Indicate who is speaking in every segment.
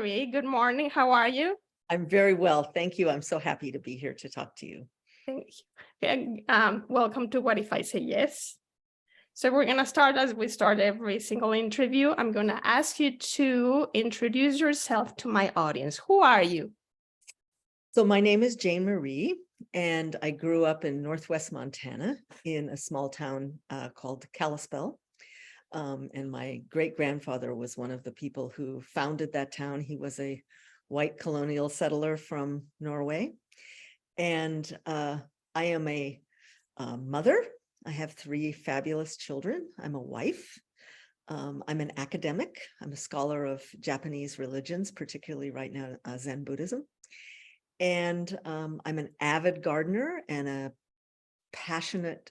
Speaker 1: Marie. Good morning. How are you?
Speaker 2: I'm very well, thank you. I'm so happy to be here to talk to you.
Speaker 1: Thank you. Welcome to What If I Say Yes? So we're going to start as we start every single interview. I'm going to ask you to introduce yourself to my audience. Who are you?
Speaker 2: So my name is Jane Marie, and I grew up in Northwest Montana in a small town called Kalispell. And my great-grandfather was one of the people who founded that town. He was a white colonial settler from Norway. And I am a mother. I have 3 fabulous children. I'm a wife. I'm an academic. I'm a scholar of Japanese religions, particularly right now Zen Buddhism. And I'm an avid gardener and a passionate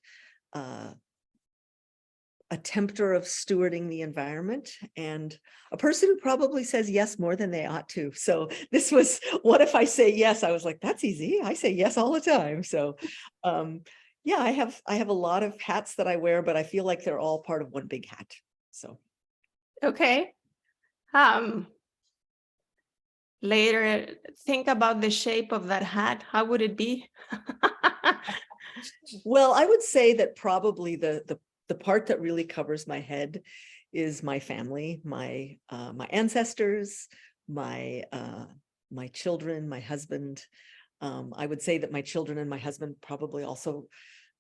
Speaker 2: attempter of stewarding the environment, and a person who probably says yes more than they ought to. So this was, what if I say yes? I was like, that's easy. I say yes all the time. So yeah, I have a lot of hats that I wear, but I feel like they're all part of one big hat. So
Speaker 1: Okay. Later, think about the shape of that hat. How would it be?
Speaker 2: well, I would say that probably the part that really covers my head is my family, my ancestors, my children, my husband. I would say that my children and my husband probably also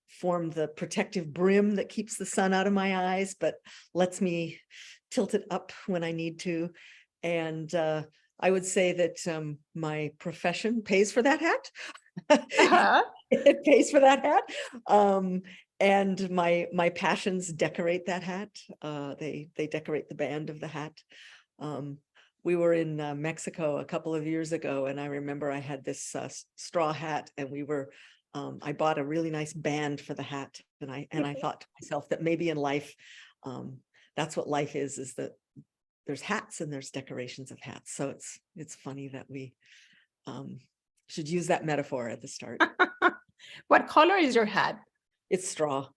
Speaker 2: form the protective brim that keeps the sun out of my eyes, but lets me tilt it up when I need to. And I would say that my profession pays for that hat. It pays for that hat. And my passions decorate that hat. They decorate the band of the hat. We were in Mexico a couple of years ago, and I remember I had this straw hat, and I bought a really nice band for the hat, and I thought to myself that maybe in life, that's what life is that there's hats and there's decorations of hats. So it's funny that we should use that metaphor at the start.
Speaker 1: What color is your hat?
Speaker 2: It's straw.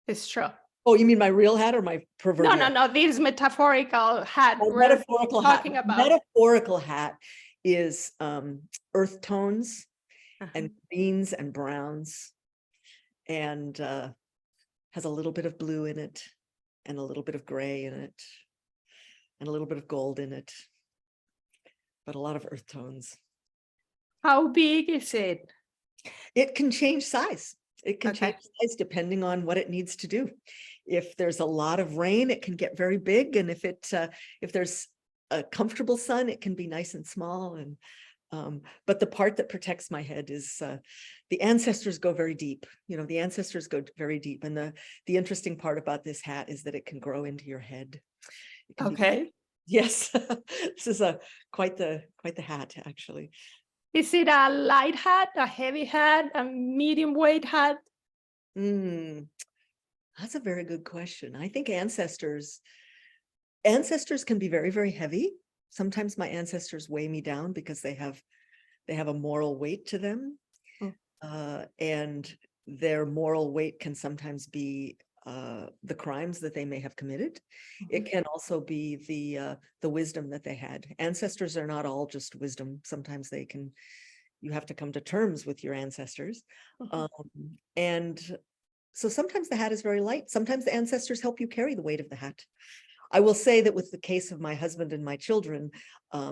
Speaker 1: It's straw.
Speaker 2: Oh, you mean my real hat or my proverbial?
Speaker 1: No. This metaphorical hat
Speaker 2: Metaphorical hat.
Speaker 1: talking about.
Speaker 2: Metaphorical hat is earth tones and greens and browns, and has a little bit of blue in it, and a little bit of gray in it, and a little bit of gold in it, but a lot of earth tones.
Speaker 1: How big is it?
Speaker 2: It can change size. It can change size depending on what it needs to do. If there's a lot of rain, it can get very big, and if there's a comfortable sun, it can be nice and small. And but the part that protects my head is the ancestors go very deep. The ancestors go very deep, and the interesting part about this hat is that it can grow into your head.
Speaker 1: Okay.
Speaker 2: Yes, this is quite the hat, actually.
Speaker 1: Is it a light hat, a heavy hat, a medium weight hat?
Speaker 2: That's a very good question. I think ancestors can be very, very heavy. Sometimes my ancestors weigh me down because they have a moral weight to them. And their moral weight can sometimes be the crimes that they may have committed. It can also be the wisdom that they had. Ancestors are not all just wisdom. Sometimes you have to come to terms with your ancestors. And so sometimes the hat is very light. Sometimes the ancestors help you carry the weight of the hat. I will say that with the case of my husband and my children,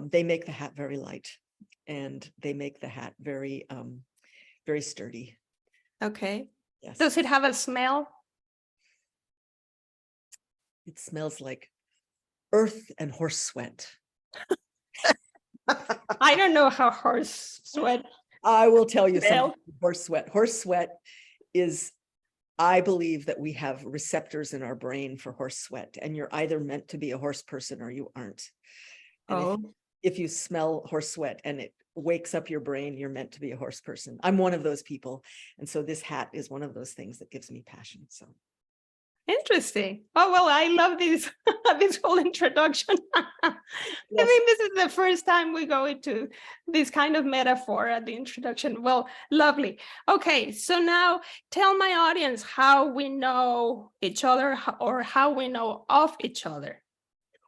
Speaker 2: they make the hat very light, and they make the hat very, very sturdy.
Speaker 1: Okay.
Speaker 2: Yes.
Speaker 1: Does it have a smell?
Speaker 2: It smells like earth and horse sweat.
Speaker 1: I don't know how horse sweat.
Speaker 2: I will tell you something. Horse sweat. Horse sweat is, I believe that we have receptors in our brain for horse sweat, and you're either meant to be a horse person or you aren't. And if you smell horse sweat and it wakes up your brain, you're meant to be a horse person. I'm one of those people. And so this hat is one of those things that gives me passion. So
Speaker 1: interesting. Oh, well, I love this this whole introduction. I think this is the first time we go into this kind of metaphor at the introduction. Well, lovely. Okay, so now tell my audience how we know each other, or how we know of each other.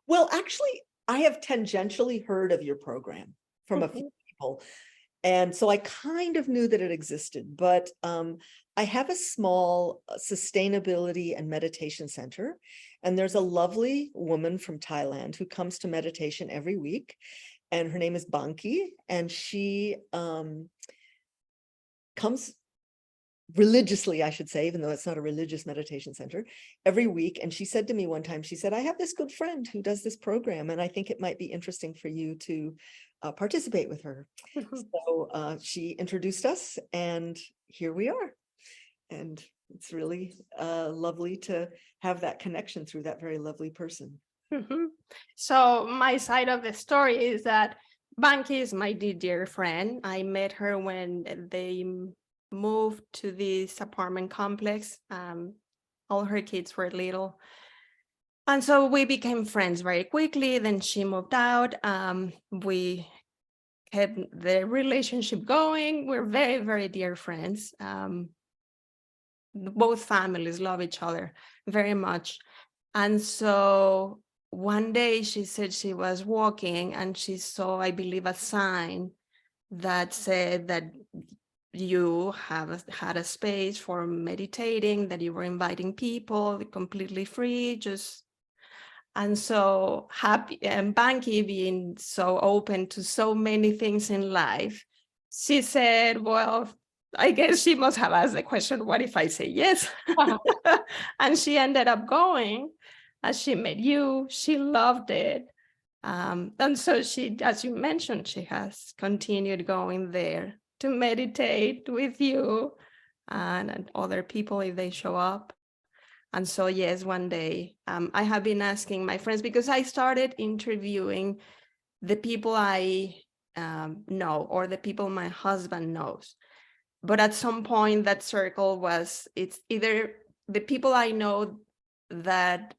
Speaker 2: Well, actually, I have tangentially heard of your program from a few people. And so I kind of knew that it existed, but I have a small sustainability and meditation center. And there's a lovely woman from Thailand who comes to meditation every week. And her name is Banki. And she comes religiously, I should say, even though it's not a religious meditation center, every week. And she said to me one time, she said, I have this good friend who does this program, and I think it might be interesting for you to participate with her. So she introduced us, and here we are. And it's really lovely to have that connection through that very lovely person.
Speaker 1: So my side of the story is that Banki is my dear friend. I met her when they moved to this apartment complex. All her kids were little. And so we became friends very quickly. Then she moved out. We kept the relationship going. We're very, very dear friends. Both families love each other very much. And so one day she said she was walking and she saw, I believe, a sign that said that you have had a space for meditating, that you were inviting people completely free, just. And so happy, and Banki being so open to so many things in life, she said, well, I guess she must have asked the question, what if I say yes? And she ended up going. As she met you, she loved it. And so she, as you mentioned, she has continued going there to meditate with you and other people if they show up. And so, yes, one day I have been asking my friends, because I started interviewing the people I know, or the people my husband knows. But at some point that circle it's either the people I know that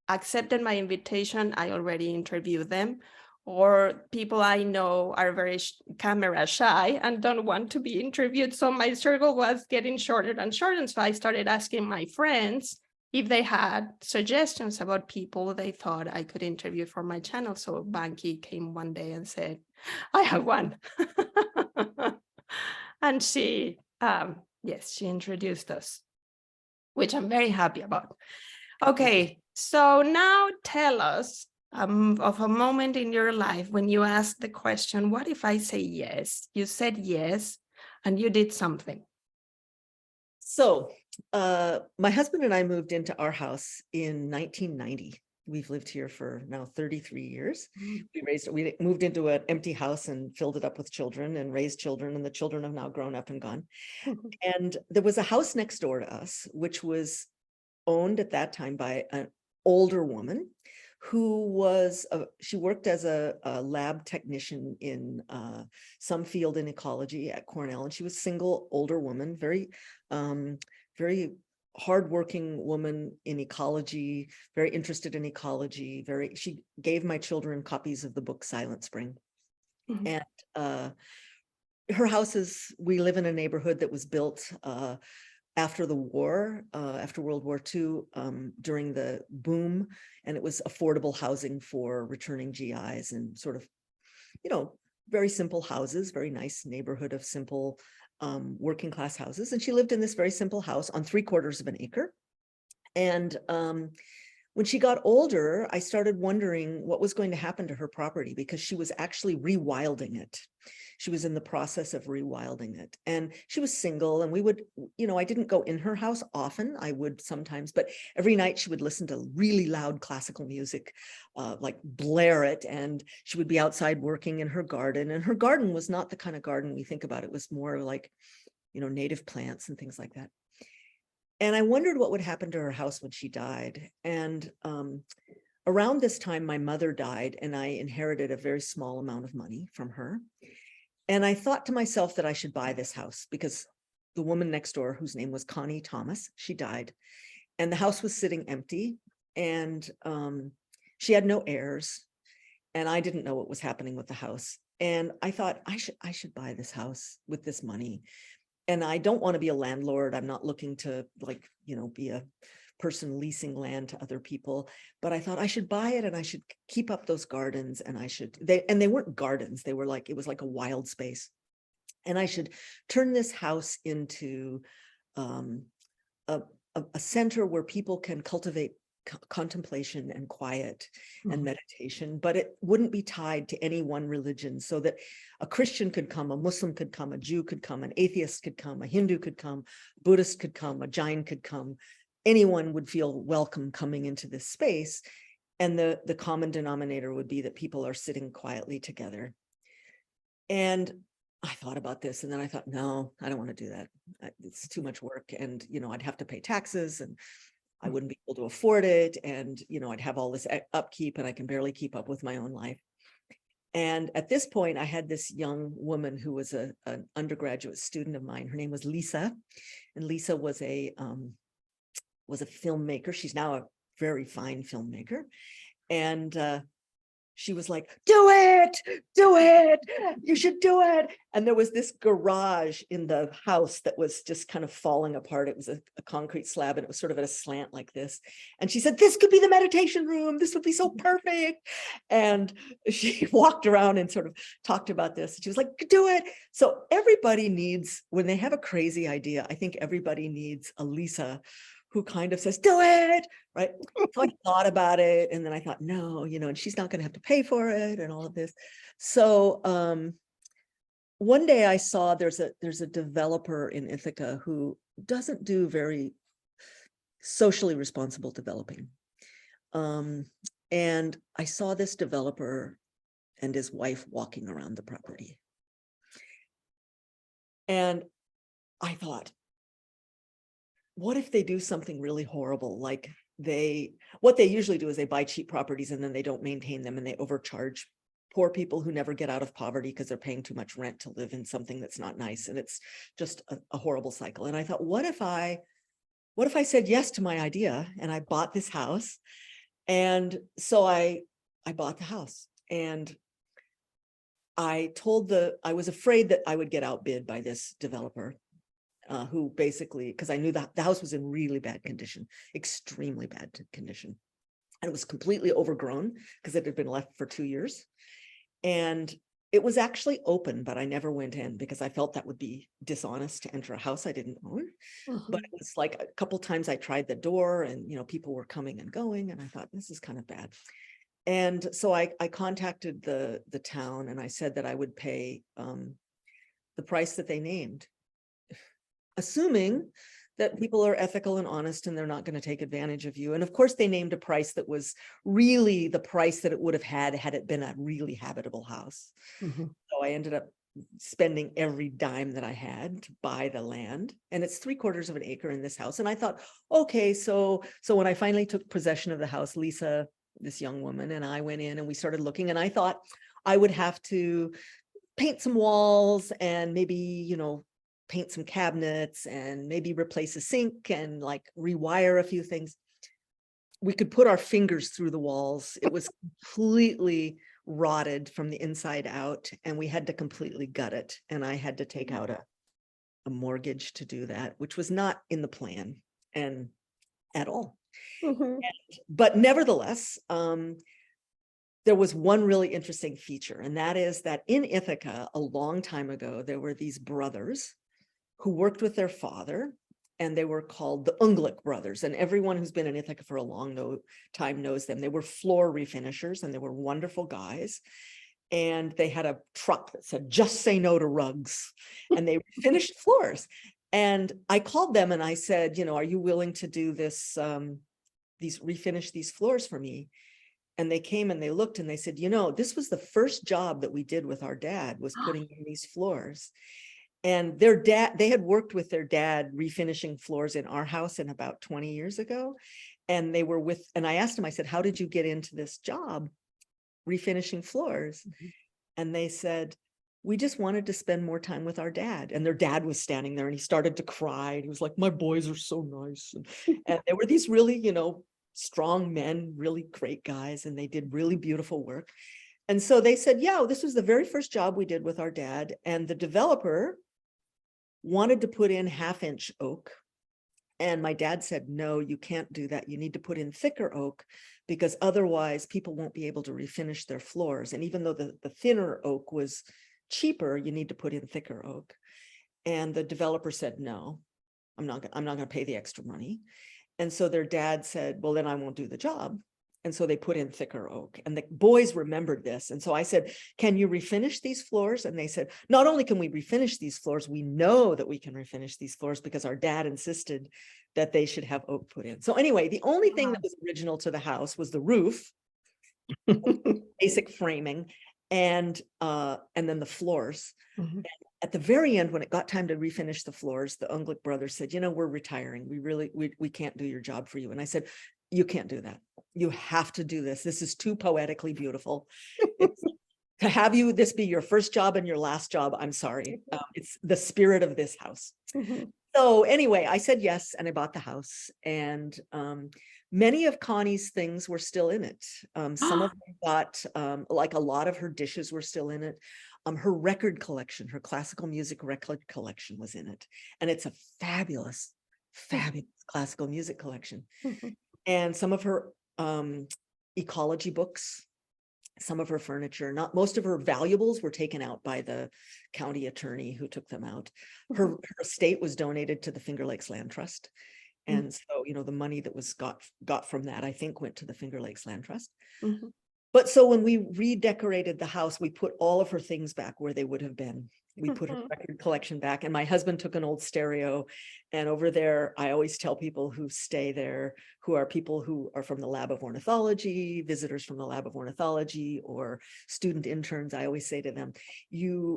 Speaker 1: accepted my invitation, I already interviewed them, or people I know are very camera shy and don't want to be interviewed. So my circle was getting shorter and shorter. And so I started asking my friends if they had suggestions about people they thought I could interview for my channel. So Banki came one day and said, I have one. And she, yes, she introduced us, which I'm very happy about. Okay, so now tell us of a moment in your life when you asked the question, what if I say yes? You said yes, and you did something.
Speaker 2: So my husband and I moved into our house in 1990. We've lived here for now 33 years. We moved into an empty house and filled it up with children and raised children, and the children have now grown up and gone. And there was a house next door to us, which was owned at that time by an older woman who was, she worked as a lab technician in some field in ecology at Cornell. And she was a single, older woman, very hardworking woman in ecology, very interested in ecology. She gave my children copies of the book Silent Spring. And her house we live in a neighborhood that was built after the war, after World War II, during the boom, and it was affordable housing for returning GIs and sort of, very simple houses, very nice neighborhood of simple working class houses. And she lived in this very simple house on 3/4 of an acre. And when she got older, I started wondering what was going to happen to her property, because she was actually rewilding it. She was in the process of rewilding it, and she was single, and we would, I didn't go in her house often. I would sometimes, but every night she would listen to really loud classical music, like blare it. And she would be outside working in her garden, and her garden was not the kind of garden we think about. It was more like, native plants and things like that. And I wondered what would happen to her house when she died. And around this time, my mother died, and I inherited a very small amount of money from her. And I thought to myself that I should buy this house, because the woman next door, whose name was Connie Thomas, she died, and the house was sitting empty, and she had no heirs, and I didn't know what was happening with the house. And I thought I should buy this house with this money. And I don't want to be a landlord. I'm not looking to be a person leasing land to other people. But I thought I should buy it and I should keep up those gardens, and they weren't gardens. They were like, it was like a wild space. And I should turn this house into a center where people can cultivate contemplation and quiet and meditation, but it wouldn't be tied to any one religion, so that a Christian could come, a Muslim could come, a Jew could come, an atheist could come, a Hindu could come, a Buddhist could come, a Jain could come. Anyone would feel welcome coming into this space. And the common denominator would be that people are sitting quietly together. And I thought about this, and then I thought, no, I don't want to do that. It's too much work. And, I'd have to pay taxes, and I wouldn't be able to afford it. And, I'd have all this upkeep, and I can barely keep up with my own life. And at this point, I had this young woman who was an undergraduate student of mine. Her name was Lisa. And Lisa was a filmmaker. She's now a very fine filmmaker. And she was like, do it, you should do it. And there was this garage in the house that was just kind of falling apart. It was a concrete slab, and it was sort of at a slant like this. And she said, this could be the meditation room. This would be so perfect. And she walked around and sort of talked about this. She was like, do it. So everybody needs, when they have a crazy idea, I think everybody needs a Lisa who kind of says, do it, right? So I thought about it, and then I thought, no, and she's not going to have to pay for it and all of this. So one day I saw there's a developer in Ithaca who doesn't do very socially responsible developing. And I saw this developer and his wife walking around the property. And I thought, what if they do something really horrible? Like what they usually do is they buy cheap properties and then they don't maintain them, and they overcharge poor people who never get out of poverty because they're paying too much rent to live in something that's not nice. And it's just a horrible cycle. And I thought, what if I said yes to my idea and I bought this house? And so I bought the house, and I was afraid that I would get outbid by this developer. Who basically, because I knew the house was in really bad condition, extremely bad condition. And it was completely overgrown because it had been left for 2 years. And it was actually open, but I never went in because I felt that would be dishonest to enter a house I didn't own. But it was like a couple times I tried the door, and, people were coming and going, and I thought, this is kind of bad. And so I contacted the town, and I said that I would pay the price that they named, assuming that people are ethical and honest and they're not going to take advantage of you. And of course, they named a price that was really the price that it would have had it been a really habitable house. So I ended up spending every dime that I had to buy the land. And it's 3/4 of an acre in this house. And I thought, okay, so when I finally took possession of the house, Lisa, this young woman, and I went in and we started looking, and I thought I would have to paint some walls and maybe, paint some cabinets and maybe replace a sink and like rewire a few things. We could put our fingers through the walls. It was completely rotted from the inside out, and we had to completely gut it. And I had to take out a mortgage to do that, which was not in the plan and at all. But nevertheless, there was one really interesting feature, and that is that in Ithaca, a long time ago, there were these brothers who worked with their father, and they were called the Unglik brothers. And everyone who's been in Ithaca for a long time knows them. They were floor refinishers, and they were wonderful guys. And they had a truck that said, just say no to rugs. And they finished floors. And I called them and I said, are you willing to do this, refinish these floors for me? And they came and they looked and they said, this was the first job that we did with our dad, was putting in these floors. And their dad, they had worked with their dad refinishing floors in our house in about 20 years ago. And and I asked him, I said, how did you get into this job, refinishing floors? And they said, we just wanted to spend more time with our dad. And their dad was standing there and he started to cry. And he was like, my boys are so nice. And there were these really, strong men, really great guys, and they did really beautiful work. And so they said, yeah, this was the very first job we did with our dad. And the developer wanted to put in 1/2-inch oak And my dad said, no, you can't do that. You need to put in thicker oak because otherwise people won't be able to refinish their floors. And even though the thinner oak was cheaper, you need to put in thicker oak. And the developer said, no, I'm not going to pay the extra money. And so their dad said, well, then I won't do the job. And so they put in thicker oak, and the boys remembered this. And so I said, can you refinish these floors? And they said, not only can we refinish these floors, we know that we can refinish these floors because our dad insisted that they should have oak put in. So anyway, the only thing that was original to the house was the roof, basic framing, and then the floors.
Speaker 1: Mhm.
Speaker 2: At the very end, when it got time to refinish the floors, the Unglick brothers said, we're retiring. We can't do your job for you. And I said, you can't do that. You have to do this. This is too poetically beautiful. To have this be your first job and your last job, I'm sorry. It's the spirit of this house.
Speaker 1: Mhm.
Speaker 2: So anyway, I said yes, and I bought the house. And many of Connie's things were still in it. Some of them got, like a lot of her dishes were still in it. Her record collection, her classical music record collection was in it. And it's a fabulous, fabulous classical music collection.
Speaker 1: Mhm.
Speaker 2: And some of her ecology books, some of her furniture, not most of her valuables were taken out by the county attorney who took them out. Her estate was donated to the Finger Lakes Land Trust. And so, the money that was got from that, I think, went to the Finger Lakes Land Trust.
Speaker 1: Mhm.
Speaker 2: But so when we redecorated the house, we put all of her things back where they would have been. We put her record collection back, and my husband took an old stereo. And over there, I always tell people who stay there, who are people who are from the Lab of Ornithology, visitors from the Lab of Ornithology, or student interns, I always say to them,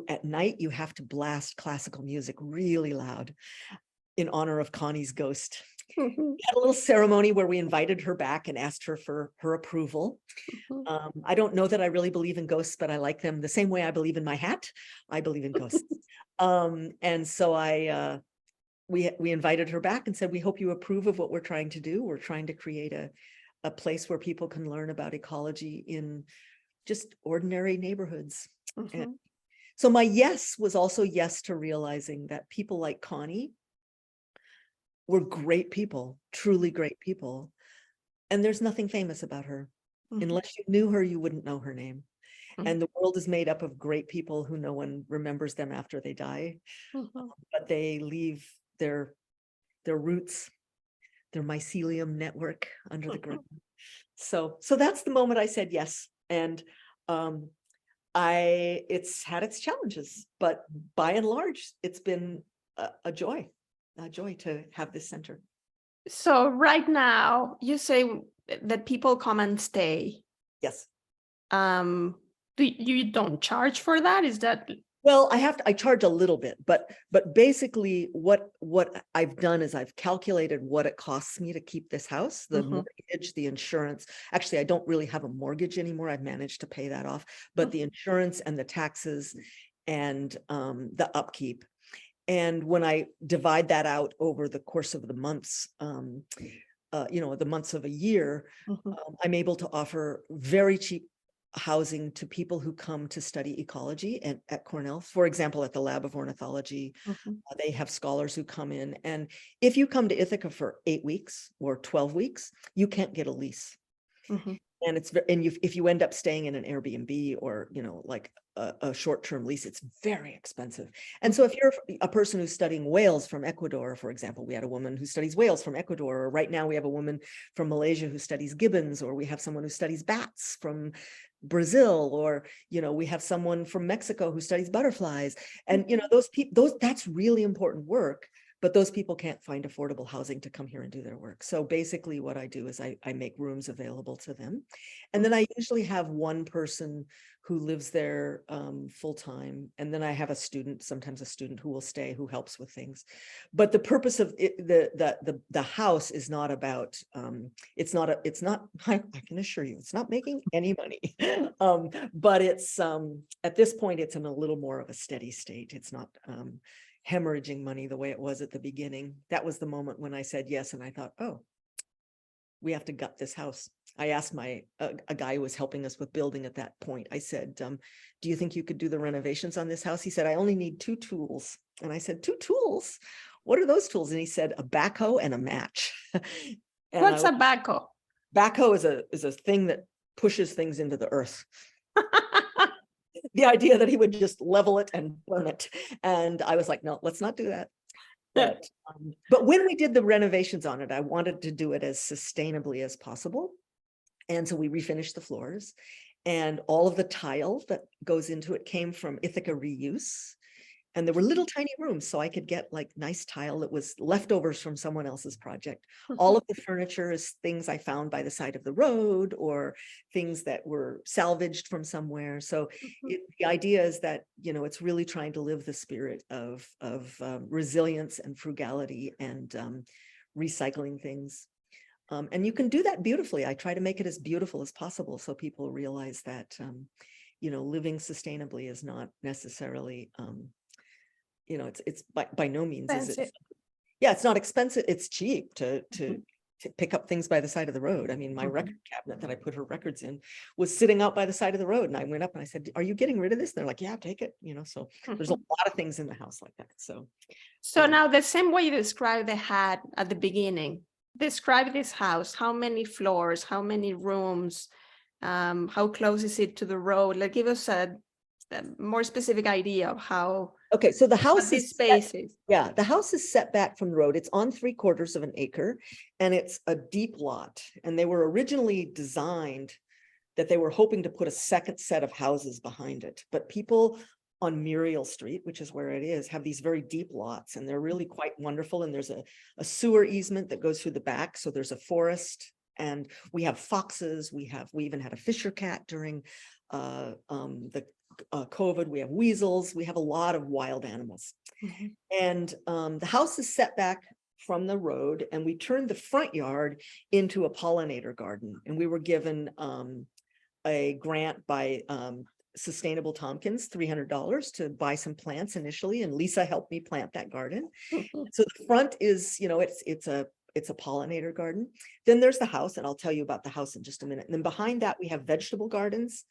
Speaker 2: at night, you have to blast classical music really loud in honor of Connie's ghost.
Speaker 1: Mhm.
Speaker 2: We had a little ceremony where we invited her back and asked her for her approval. I don't know that I really believe in ghosts, but I like them the same way I believe in my hat. I believe in ghosts. And so we invited her back and said, we hope you approve of what we're trying to do. We're trying to create a place where people can learn about ecology in just ordinary neighborhoods. And so my yes was also yes to realizing that people like Connie were great people, truly great people. And there's nothing famous about her. Unless you knew her, you wouldn't know her name. And the world is made up of great people who no one remembers them after they die, but they leave their roots, their mycelium network under the ground. So that's the moment I said yes. And it's had its challenges, but by and large, it's been a joy to have this center.
Speaker 1: So right now, you say that people come and stay.
Speaker 2: Yes.
Speaker 1: You don't charge for that? Is that?
Speaker 2: Well, I charge a little bit, but basically what I've done is I've calculated what it costs me to keep this house, the mortgage, the insurance. Actually, I don't really have a mortgage anymore. I've managed to pay that off, but the insurance and the taxes and the upkeep. And when I divide that out over the course of the months, the months of a year, I'm able to offer very cheap housing to people who come to study ecology at Cornell. For example, at the Lab of Ornithology, they have scholars who come in. And if you come to Ithaca for 8 weeks or 12 weeks, you can't get a lease. And if you end up staying in an Airbnb or, like a short-term lease, it's very expensive. And so if you're a person who's studying whales from Ecuador, for example, we had a woman who studies whales from Ecuador, or right now we have a woman from Malaysia who studies gibbons, or we have someone who studies bats from Brazil, or, we have someone from Mexico who studies butterflies. And, those people, that's really important work. But those people can't find affordable housing to come here and do their work. So basically what I do is I make rooms available to them. And then I usually have one person who lives there full time. And then I have sometimes a student who will stay, who helps with things. But the purpose of the house is not about, I can assure you, it's not making any money. But it's, at this point, it's in a little more of a steady state. It's not, hemorrhaging money the way it was at the beginning. That was the moment when I said yes. And I thought, oh, we have to gut this house. I asked a guy who was helping us with building at that point. I said, do you think you could do the renovations on this house? He said, I only need 2 tools. And I said, 2 tools? What are those tools? And he said, a backhoe and a match. And
Speaker 1: What's a backhoe?
Speaker 2: Backhoe is a thing that pushes things into the earth. The idea that he would just level it and burn it. And I was like, no, let's not do that. But when we did the renovations on it, I wanted to do it as sustainably as possible. And so we refinished the floors, and all of the tile that goes into it came from Ithaca Reuse. And there were little tiny rooms, so I could get like nice tile that was leftovers from someone else's project. All of the furniture is things I found by the side of the road or things that were salvaged from somewhere. So the idea is that, you know, it's really trying to live the spirit of resilience and frugality and recycling things. And you can do that beautifully. I try to make it as beautiful as possible so people realize that, you know, living sustainably is not necessarily, you know, it's by no means is it. Yeah, it's not expensive. It's cheap to pick up things by the side of the road. I mean, my record cabinet that I put her records in was sitting out by the side of the road. And I went up and I said, are you getting rid of this? And they're like, yeah, take it. You know, so there's a lot of things in the house like that. So
Speaker 1: now the same way you described the hat at the beginning, describe this house. How many floors, how many rooms, how close is it to the road? Like, give us a more specific idea of how.
Speaker 2: Okay, so the house
Speaker 1: is spaces.
Speaker 2: Yeah, the house is set back from the road. It's on 3/4 of an acre, and it's a deep lot. And they were originally designed that they were hoping to put a second set of houses behind it. But people on Muriel Street, which is where it is, have these very deep lots, and they're really quite wonderful. And there's a sewer easement that goes through the back. So there's a forest, and we have foxes. We even had a fisher cat during the COVID. We have weasels. We have a lot of wild animals. And the house is set back from the road, and we turned the front yard into a pollinator garden. And we were given a grant by Sustainable Tompkins, $300 to buy some plants initially, and Lisa helped me plant that garden. So the front is, you know, it's a pollinator garden. Then there's the house, and I'll tell you about the house in just a minute. And then behind that we have vegetable gardens,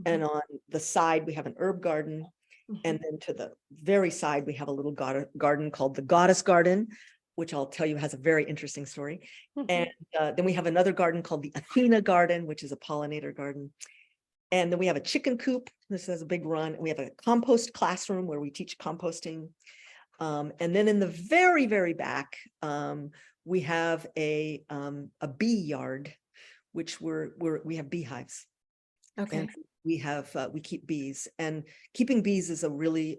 Speaker 2: and on the side we have an herb garden, and then to the very side we have a little garden called the Goddess Garden, which I'll tell you has a very interesting story. And then we have another garden called the Athena Garden, which is a pollinator garden. And then we have a chicken coop. This has a big run. We have a compost classroom where we teach composting. And then in the very, very back, we have a bee yard, which we have beehives. Okay. And we keep bees, and keeping bees is a really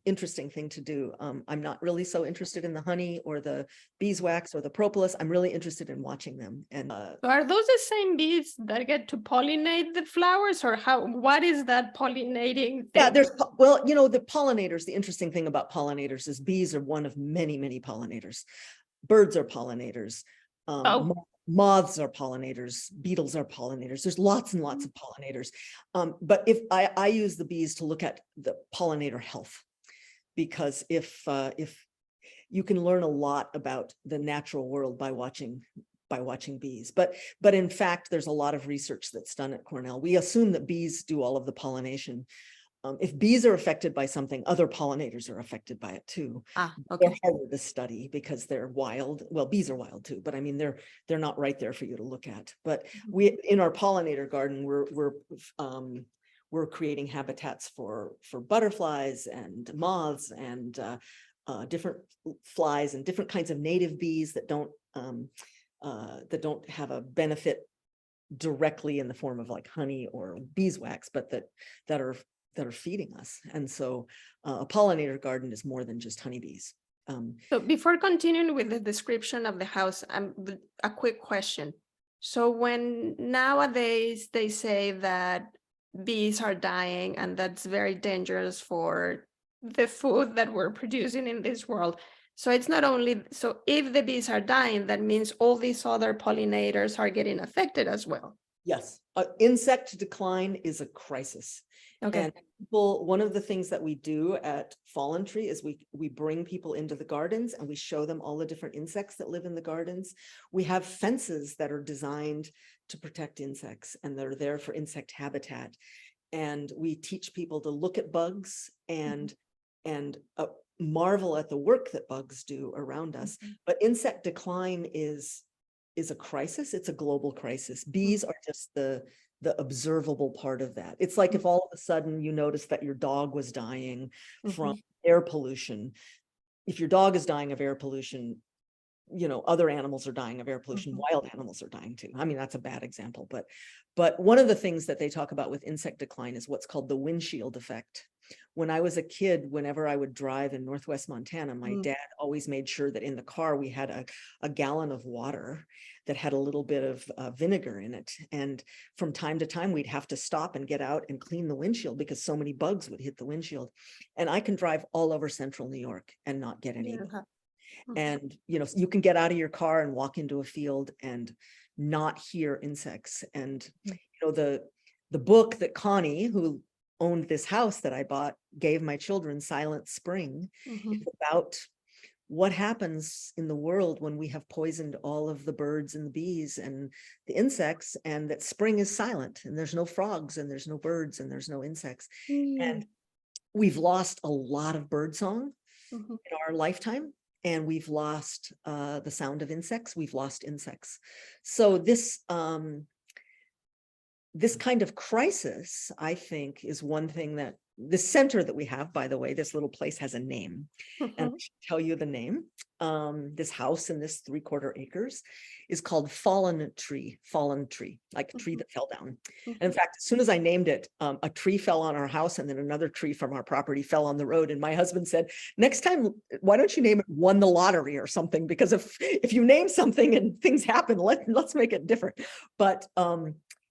Speaker 2: interesting thing to do. I'm not really so interested in the honey or the beeswax or the propolis. I'm really interested in watching them. And
Speaker 1: so are those the same bees that get to pollinate the flowers, or what is that pollinating thing?
Speaker 2: Yeah, well, you know, the pollinators, the interesting thing about pollinators is bees are one of many, many pollinators. Birds are pollinators. Moths are pollinators, beetles are pollinators. There's lots and lots of pollinators. But if I use the bees to look at the pollinator health, because if you can learn a lot about the natural world by watching bees. But in fact, there's a lot of research that's done at Cornell. We assume that bees do all of the pollination. If bees are affected by something, other pollinators are affected by it too. Okay. They're harder to study because they're wild. Well, bees are wild too, but I mean, they're not right there for you to look at. But in our pollinator garden, we're creating habitats for butterflies and moths and different flies and different kinds of native bees that don't have a benefit directly in the form of like honey or beeswax, but that are feeding us. And so a pollinator garden is more than just honeybees.
Speaker 1: So before continuing with the description of the house, a quick question. So when nowadays they say that bees are dying and that's very dangerous for the food that we're producing in this world. So it's not only, so if the bees are dying, that means all these other pollinators are getting affected as well.
Speaker 2: Yes, insect decline is a crisis.
Speaker 1: Okay.
Speaker 2: And people, one of the things that we do at Fallen Tree is we bring people into the gardens and we show them all the different insects that live in the gardens. We have fences that are designed to protect insects, and they're there for insect habitat. And we teach people to look at bugs and marvel at the work that bugs do around us. But insect decline is a crisis. It's a global crisis. Bees are just the observable part of that. It's like if all of a sudden you notice that your dog was dying from air pollution. If your dog is dying of air pollution, you know, other animals are dying of air pollution. Wild animals are dying too. I mean, that's a bad example, but one of the things that they talk about with insect decline is what's called the windshield effect. When I was a kid, whenever I would drive in Northwest Montana, my dad always made sure that in the car we had a gallon of water that had a little bit of vinegar in it. And from time to time, we'd have to stop and get out and clean the windshield because so many bugs would hit the windshield. And I can drive all over central New York and not get any. And, you know, you can get out of your car and walk into a field and not hear insects. And, you know, the book that Connie, who owned this house that I bought, gave my children, Silent Spring, it's about what happens in the world when we have poisoned all of the birds and the bees and the insects, and that spring is silent and there's no frogs and there's no birds and there's no insects. And we've lost a lot of bird song in our lifetime. And we've lost the sound of insects. We've lost insects. So this this kind of crisis, I think, is one thing that the center that we have, by the way, this little place has a name, and I should tell you the name. This house in this 3/4 acres is called Fallen Tree, like a tree that fell down. And in fact, as soon as I named it, a tree fell on our house, and then another tree from our property fell on the road. And my husband said, next time, why don't you name it Won the Lottery or something? Because if you name something and things happen, let's make it different. But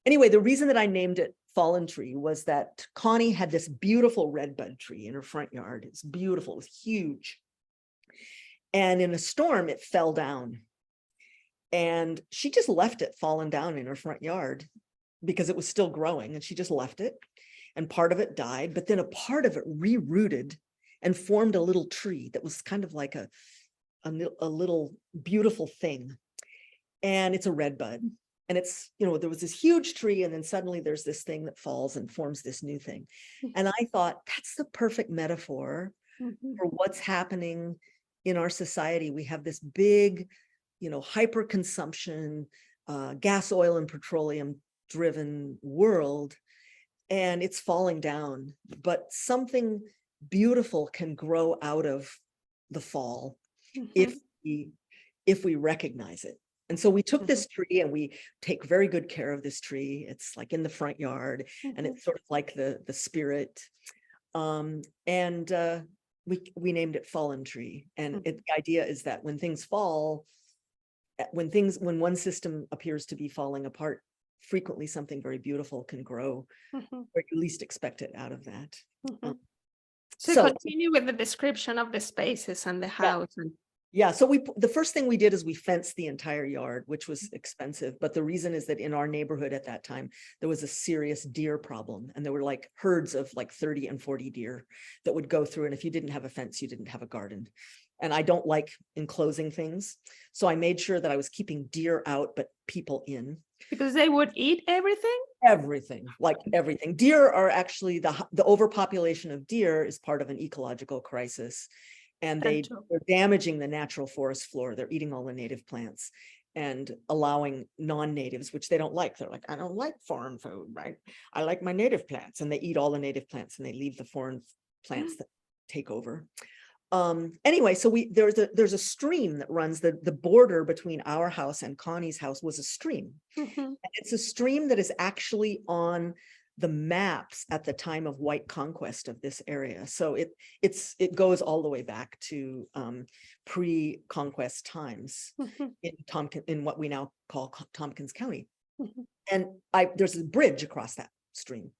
Speaker 2: anyway, the reason that I named it Fallen Tree was that Connie had this beautiful redbud tree in her front yard. It's beautiful, it's huge. And in a storm, it fell down. And she just left it fallen down in her front yard because it was still growing, and she just left it. And part of it died, but then a part of it re-rooted and formed a little tree that was kind of like a little beautiful thing. And it's a redbud. And it's, you know, there was this huge tree, and then suddenly there's this thing that falls and forms this new thing. And I thought that's the perfect metaphor for what's happening in our society. We have this big, you know, hyper consumption, gas, oil, and petroleum driven world, and it's falling down. But something beautiful can grow out of the fall if we recognize it. And so we took this tree, and we take very good care of this tree. It's like in the front yard, and it's sort of like the spirit. We named it Fallen Tree. And the idea is that when things fall, when one system appears to be falling apart, frequently something very beautiful can grow where you least expect it out of that.
Speaker 1: So continue with the description of the spaces and the house.
Speaker 2: Yeah, so the first thing we did is we fenced the entire yard, which was expensive. But the reason is that in our neighborhood at that time, there was a serious deer problem. And there were like herds of like 30 and 40 deer that would go through. And if you didn't have a fence, you didn't have a garden. And I don't like enclosing things. So I made sure that I was keeping deer out, but people in.
Speaker 1: Because they would eat everything?
Speaker 2: Everything, like everything. Deer are actually, the overpopulation of deer is part of an ecological crisis. And they're damaging the natural forest floor. They're eating all the native plants and allowing non-natives, which they don't like. They're like, I don't like foreign food, right? I like my native plants. And they eat all the native plants, and they leave the foreign plants that take over. Anyway, so there's a stream that runs the border between our house and Connie's house was a stream. And it's a stream that is actually on the maps at the time of white conquest of this area. So it goes all the way back to pre-conquest times in what we now call Tompkins County. And there's a bridge across that stream.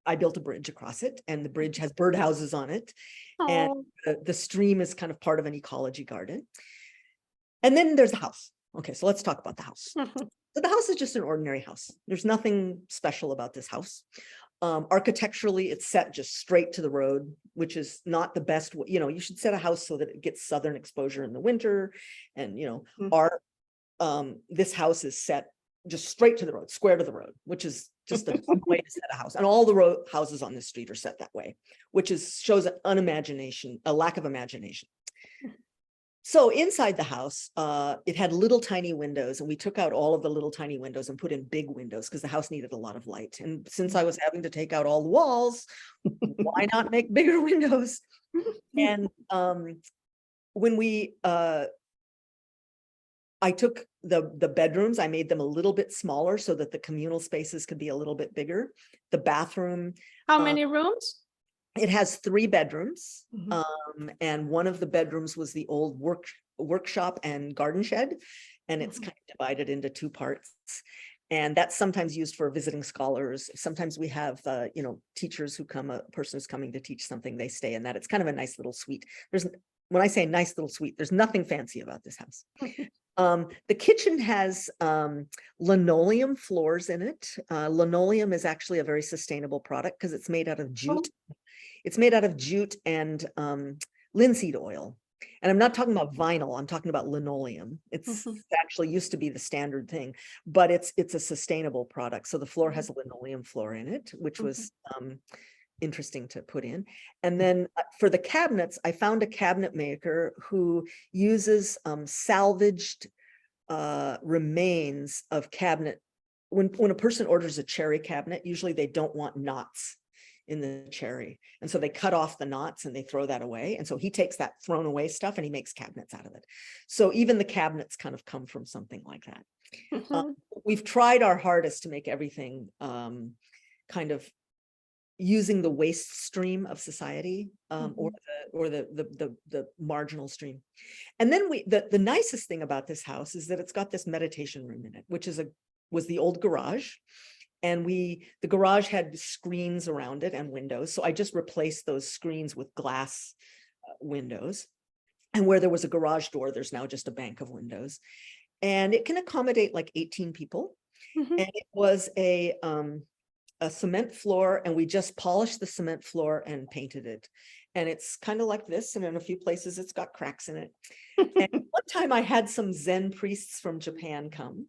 Speaker 2: I built a bridge across it, and the bridge has birdhouses on it. And the stream is kind of part of an ecology garden. And then there's a house. Okay, so let's talk about the house. So the house is just an ordinary house. There's nothing special about this house. Architecturally, it's set just straight to the road, which is not the best. You should set a house so that it gets southern exposure in the winter. And, this house is set just straight to the road, square to the road, which is just a dumb way to set a house. And all the houses on this street are set that way, which shows a lack of imagination. So inside the house, it had little tiny windows, and we took out all of the little tiny windows and put in big windows because the house needed a lot of light. And since I was having to take out all the walls, why not make bigger windows? And when I took the bedrooms, I made them a little bit smaller so that the communal spaces could be a little bit bigger. The bathroom.
Speaker 1: How many rooms?
Speaker 2: It has 3 bedrooms, and one of the bedrooms was the old workshop and garden shed, and it's kind of divided into 2 parts. And that's sometimes used for visiting scholars. Sometimes we have, teachers who come, a person who's coming to teach something, they stay in that. It's kind of a nice little suite. When I say nice little suite, there's nothing fancy about this house. The kitchen has linoleum floors in it. Linoleum is actually a very sustainable product because it's made out of jute. It's made out of jute and linseed oil. And I'm not talking about vinyl, I'm talking about linoleum. It's actually used to be the standard thing, but it's a sustainable product. So the floor has a linoleum floor in it, which was interesting to put in. And then for the cabinets, I found a cabinet maker who uses salvaged remains of cabinet. When a person orders a cherry cabinet, usually they don't want knots in the cherry, and so they cut off the knots and they throw that away. And so he takes that thrown away stuff and he makes cabinets out of it. So even the cabinets kind of come from something like that. We've tried our hardest to make everything kind of using the waste stream of society, or the marginal stream. And then the nicest thing about this house is that it's got this meditation room in it, which was the old garage. And the garage had screens around it and windows. So I just replaced those screens with glass windows. And where there was a garage door, there's now just a bank of windows. And it can accommodate like 18 people. And it was a cement floor, and we just polished the cement floor and painted it. And it's kind of like this. And in a few places, it's got cracks in it. And one time I had some Zen priests from Japan come.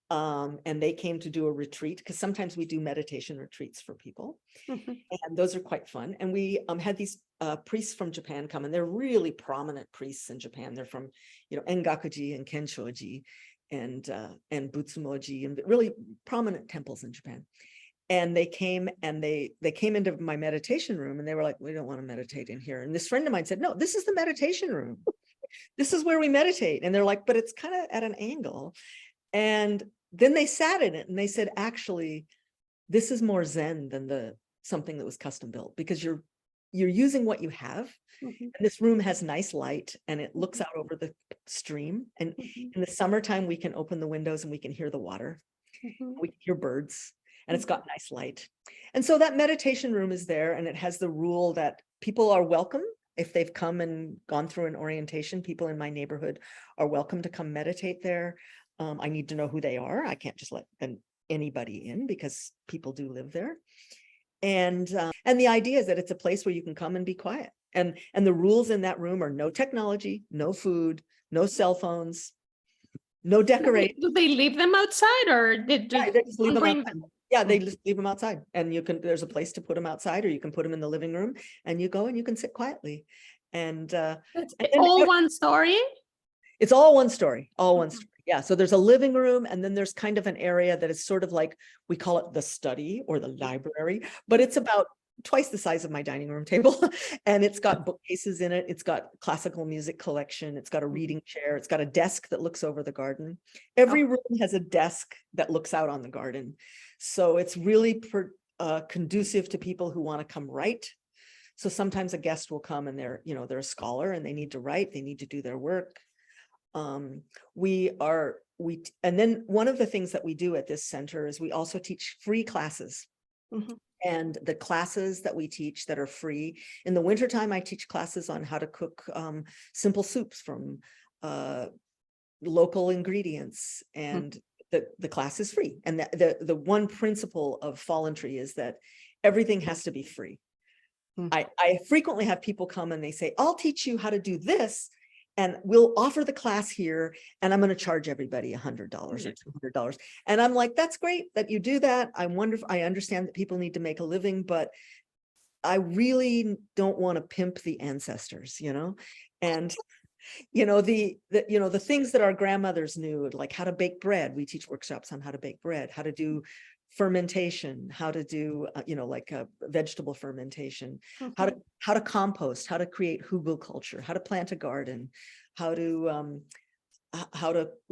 Speaker 2: And they came to do a retreat, because sometimes we do meditation retreats for people, and those are quite fun. And we had these priests from Japan come, and they're really prominent priests in Japan. They're from, Engakuji and Kenshoji and Butsumoji, and really prominent temples in Japan. And they came and they came into my meditation room, and they were like, "We don't want to meditate in here." And this friend of mine said, "No, this is the meditation room. This is where we meditate." And they're like, "But it's kind of at an angle." And then they sat in it and they said, "Actually, this is more Zen than something that was custom built, because you're using what you have." And this room has nice light, and it looks out over the stream. And in the summertime, we can open the windows and we can hear the water. We can hear birds, and it's got nice light. And so that meditation room is there, and it has the rule that people are welcome. If they've come and gone through an orientation, people in my neighborhood are welcome to come meditate there. I need to know who they are. I can't just let anybody in, because people do live there. And the idea is that it's a place where you can come and be quiet. And the rules in that room are no technology, no food, no cell phones, no decoration.
Speaker 1: Do they leave them outside, or
Speaker 2: they just leave them outside? Yeah, they just leave them outside, and there's a place to put them outside, or you can put them in the living room, and you go and you can sit quietly. And
Speaker 1: it's all one story.
Speaker 2: It's all one story, all one story. Yeah, so there's a living room, and then there's kind of an area that is sort of like, we call it the study or the library, but it's about twice the size of my dining room table. And it's got bookcases in it. It's got classical music collection. It's got a reading chair. It's got a desk that looks over the garden. Every room has a desk that looks out on the garden. So it's really conducive to people who want to come write. So sometimes a guest will come and they're a scholar and they need to write, they need to do their work. And then one of the things that we do at this center is we also teach free classes. And the classes that we teach that are free, in the wintertime, I teach classes on how to cook simple soups from local ingredients, and the class is free. And the one principle of voluntary is that everything has to be free. I frequently have people come and they say, I'll teach you how to do this, and we'll offer the class here, and I'm going to charge everybody $100 or $200. And I'm like, that's great that you do that. I understand that people need to make a living, but I really don't want to pimp the ancestors, and the things that our grandmothers knew, like how to bake bread. We teach workshops on how to bake bread, how to do fermentation, how to do like a vegetable fermentation, how to compost, how to create hugelkultur, how to plant a garden, how to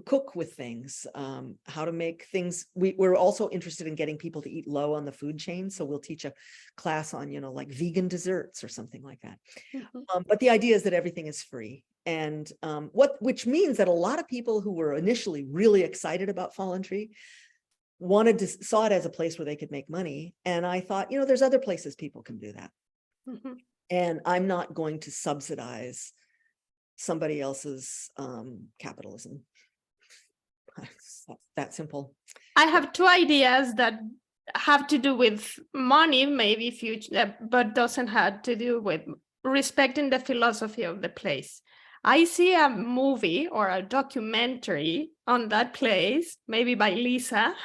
Speaker 2: cook with things, how to make things. We're also interested in getting people to eat low on the food chain. So we'll teach a class on, like vegan desserts or something like that. But the idea is that everything is free. And which means that a lot of people who were initially really excited about voluntary saw it as a place where they could make money. And I thought, there's other places people can do that. And I'm not going to subsidize somebody else's capitalism. That simple.
Speaker 1: I have two ideas that have to do with money, maybe future, but doesn't have to do with respecting the philosophy of the place. I see a movie or a documentary on that place, maybe by Lisa,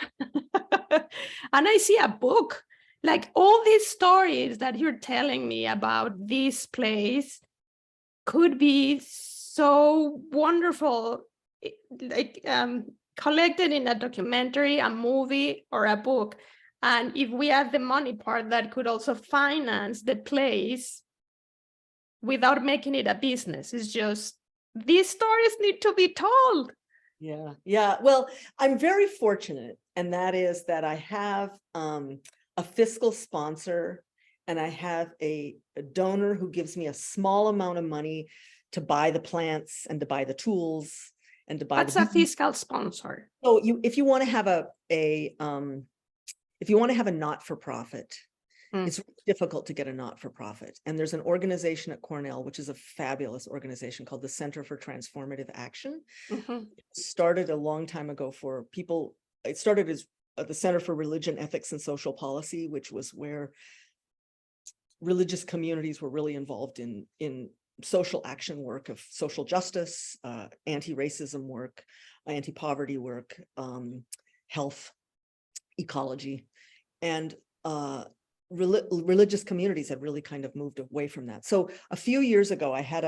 Speaker 1: and I see a book, like all these stories that you're telling me about this place could be so wonderful, like collected in a documentary, a movie, or a book. And if we add the money part, that could also finance the place without making it a business. It's just, these stories need to be told.
Speaker 2: Yeah. Well, I'm very fortunate, and that is that I have a fiscal sponsor, and I have a donor who gives me a small amount of money to buy the plants and to buy the tools and to buy.
Speaker 1: What's a fiscal sponsor?
Speaker 2: So if you want to have a not-for-profit, it's really difficult to get a not-for-profit. And there's an organization at Cornell, which is a fabulous organization called the Center for Transformative Action. It started a long time ago for people. It started as the Center for Religion, Ethics, and Social Policy, which was where religious communities were really involved in social action work of social justice, anti-racism work, anti-poverty work, health, ecology, and religious communities had really kind of moved away from that. So a few years ago, I had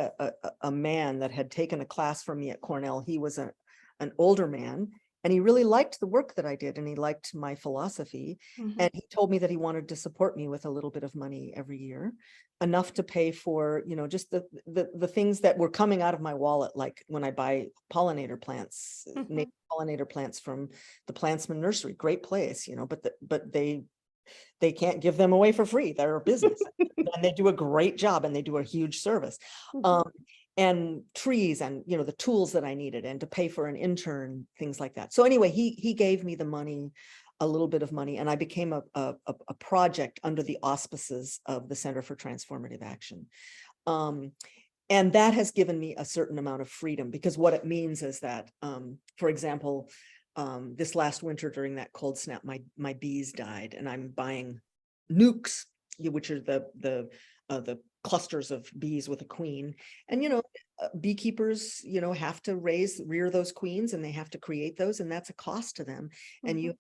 Speaker 2: a man that had taken a class from me at Cornell. He was an older man, and he really liked the work that I did, and he liked my philosophy. And he told me that he wanted to support me with a little bit of money every year, enough to pay for, just the things that were coming out of my wallet, like when I buy pollinator plants, native pollinator plants from the Plantsman Nursery. Great place, but they can't give them away for free. They're a business, and they do a great job, and they do a huge service. And trees, and the tools that I needed, and to pay for an intern, things like that. So anyway, he gave me the money, a little bit of money, and I became a project under the auspices of the Center for Transformative Action. And that has given me a certain amount of freedom, because what it means is that, for example, this last winter during that cold snap, my bees died, and I'm buying nukes, which are the clusters of bees with a queen. And beekeepers have to rear those queens, and they have to create those, and that's a cost to them. And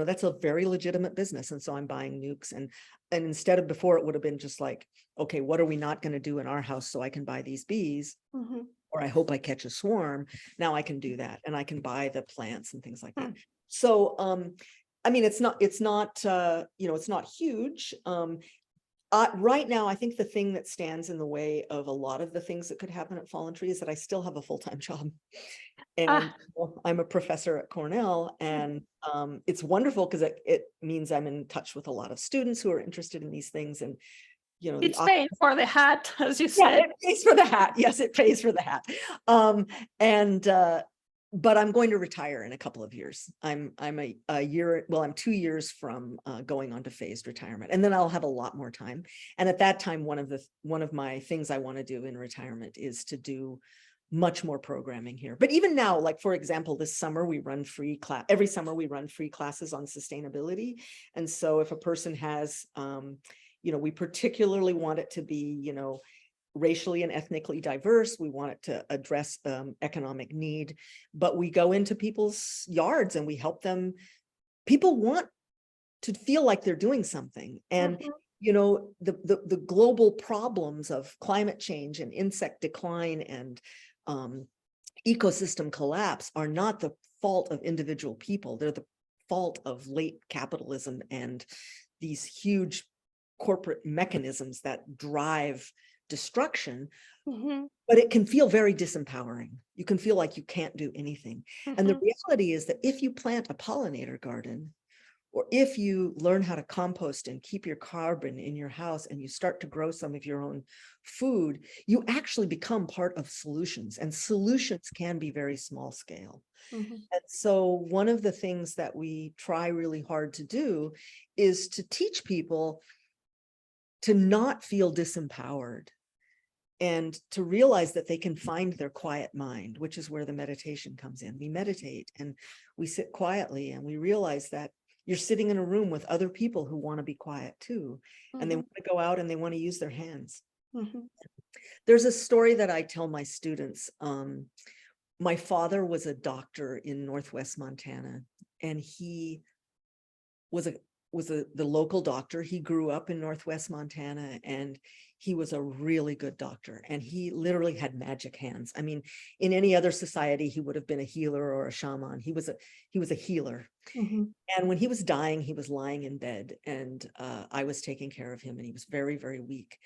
Speaker 2: that's a very legitimate business. And so I'm buying nukes, and instead of, before, it would have been just like, okay, what are we not going to do in our house so I can buy these bees? Or I hope I catch a swarm. Now I can do that, and I can buy the plants and things like that. So I mean, it's not huge. Right now, I think the thing that stands in the way of a lot of the things that could happen at Voluntary is that I still have a full-time job. And I'm a professor at Cornell, and it's wonderful because it means I'm in touch with a lot of students who are interested in these things. And
Speaker 1: it's paying for the hat, as you said.
Speaker 2: Yeah, it pays for the hat. Yes, it pays for the hat. But I'm going to retire in a couple of years. I'm a year, well, I'm 2 years from going on to phased retirement, and then I'll have a lot more time. And at that time, one of my things I want to do in retirement is to do much more programming here. But even now, like, for example, this summer we run free class, every summer we run free classes on sustainability. And so if a person has, we particularly want it to be, racially and ethnically diverse. We want it to address economic need, but we go into people's yards and we help them. People want to feel like they're doing something. And the global problems of climate change and insect decline and ecosystem collapse are not the fault of individual people. They're the fault of late capitalism and these huge corporate mechanisms that drive destruction. But it can feel very disempowering. You can feel like you can't do anything. And the reality is that if you plant a pollinator garden, or if you learn how to compost and keep your carbon in your house and you start to grow some of your own food, you actually become part of solutions, and solutions can be very small scale. And so one of the things that we try really hard to do is to teach people to not feel disempowered and to realize that they can find their quiet mind, which is where the meditation comes in. We meditate and we sit quietly and we realize that you're sitting in a room with other people who want to be quiet too. And they want to go out and they want to use their hands. There's a story that I tell my students. My father was a doctor in Northwest Montana, and he was the local doctor. He grew up in Northwest Montana, and he was a really good doctor, and he literally had magic hands. I mean, in any other society, he would have been a healer or a shaman. He was a healer. And when he was dying, he was lying in bed, and I was taking care of him, and he was very, very weak.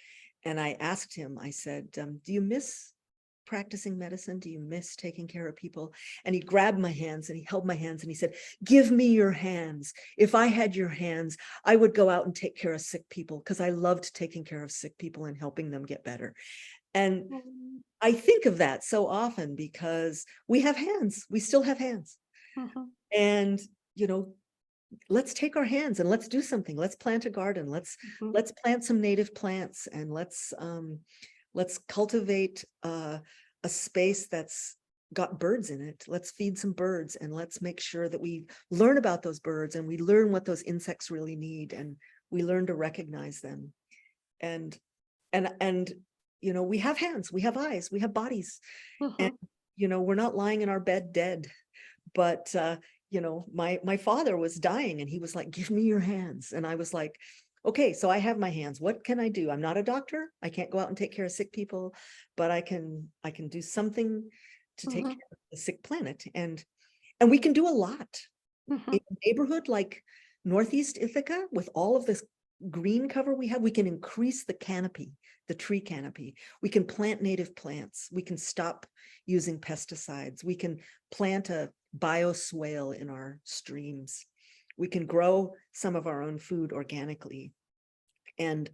Speaker 2: And I asked him, I said, do you miss practicing medicine? Do you miss taking care of people? And he grabbed my hands and he held my hands and he said, give me your hands. If I had your hands, I would go out and take care of sick people, because I loved taking care of sick people and helping them get better. And I think of that so often because we have hands. We still have hands. And, let's take our hands and let's do something. Let's plant a garden. Let's plant some native plants, and let's cultivate a space that's got birds in it. Let's feed some birds, and let's make sure that we learn about those birds and we learn what those insects really need, and we learn to recognize them. And we have hands, we have eyes, we have bodies, and we're not lying in our bed dead. But my father was dying, and he was like, give me your hands. And I was like, okay, so I have my hands. What can I do? I'm not a doctor. I can't go out and take care of sick people, but I can do something to take care of the sick planet. And we can do a lot. In a neighborhood like Northeast Ithaca, with all of this green cover we have, we can increase the canopy, the tree canopy. We can plant native plants. We can stop using pesticides. We can plant a bioswale in our streams. We can grow some of our own food organically and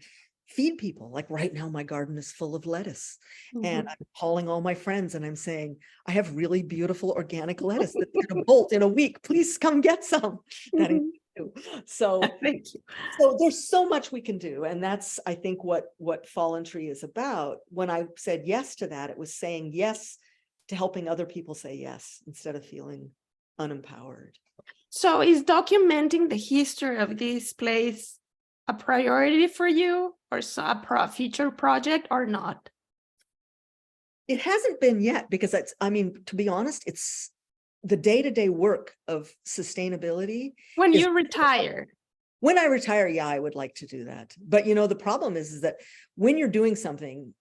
Speaker 2: feed people. Like right now, my garden is full of lettuce, and I'm calling all my friends and I'm saying, I have really beautiful organic lettuce that's going to bolt in a week. Please come get some. That so
Speaker 1: thank you.
Speaker 2: So there's so much we can do. And that's, I think, what Fallen Tree is about. When I said yes to that, it was saying yes to helping other people say yes instead of feeling unempowered.
Speaker 1: So is documenting the history of this place a priority for you, or a future project, or not?
Speaker 2: It hasn't been yet, because to be honest, it's the day-to-day work of sustainability.
Speaker 1: When you retire.
Speaker 2: When I retire, yeah, I would like to do that. But the problem is that when you're doing something,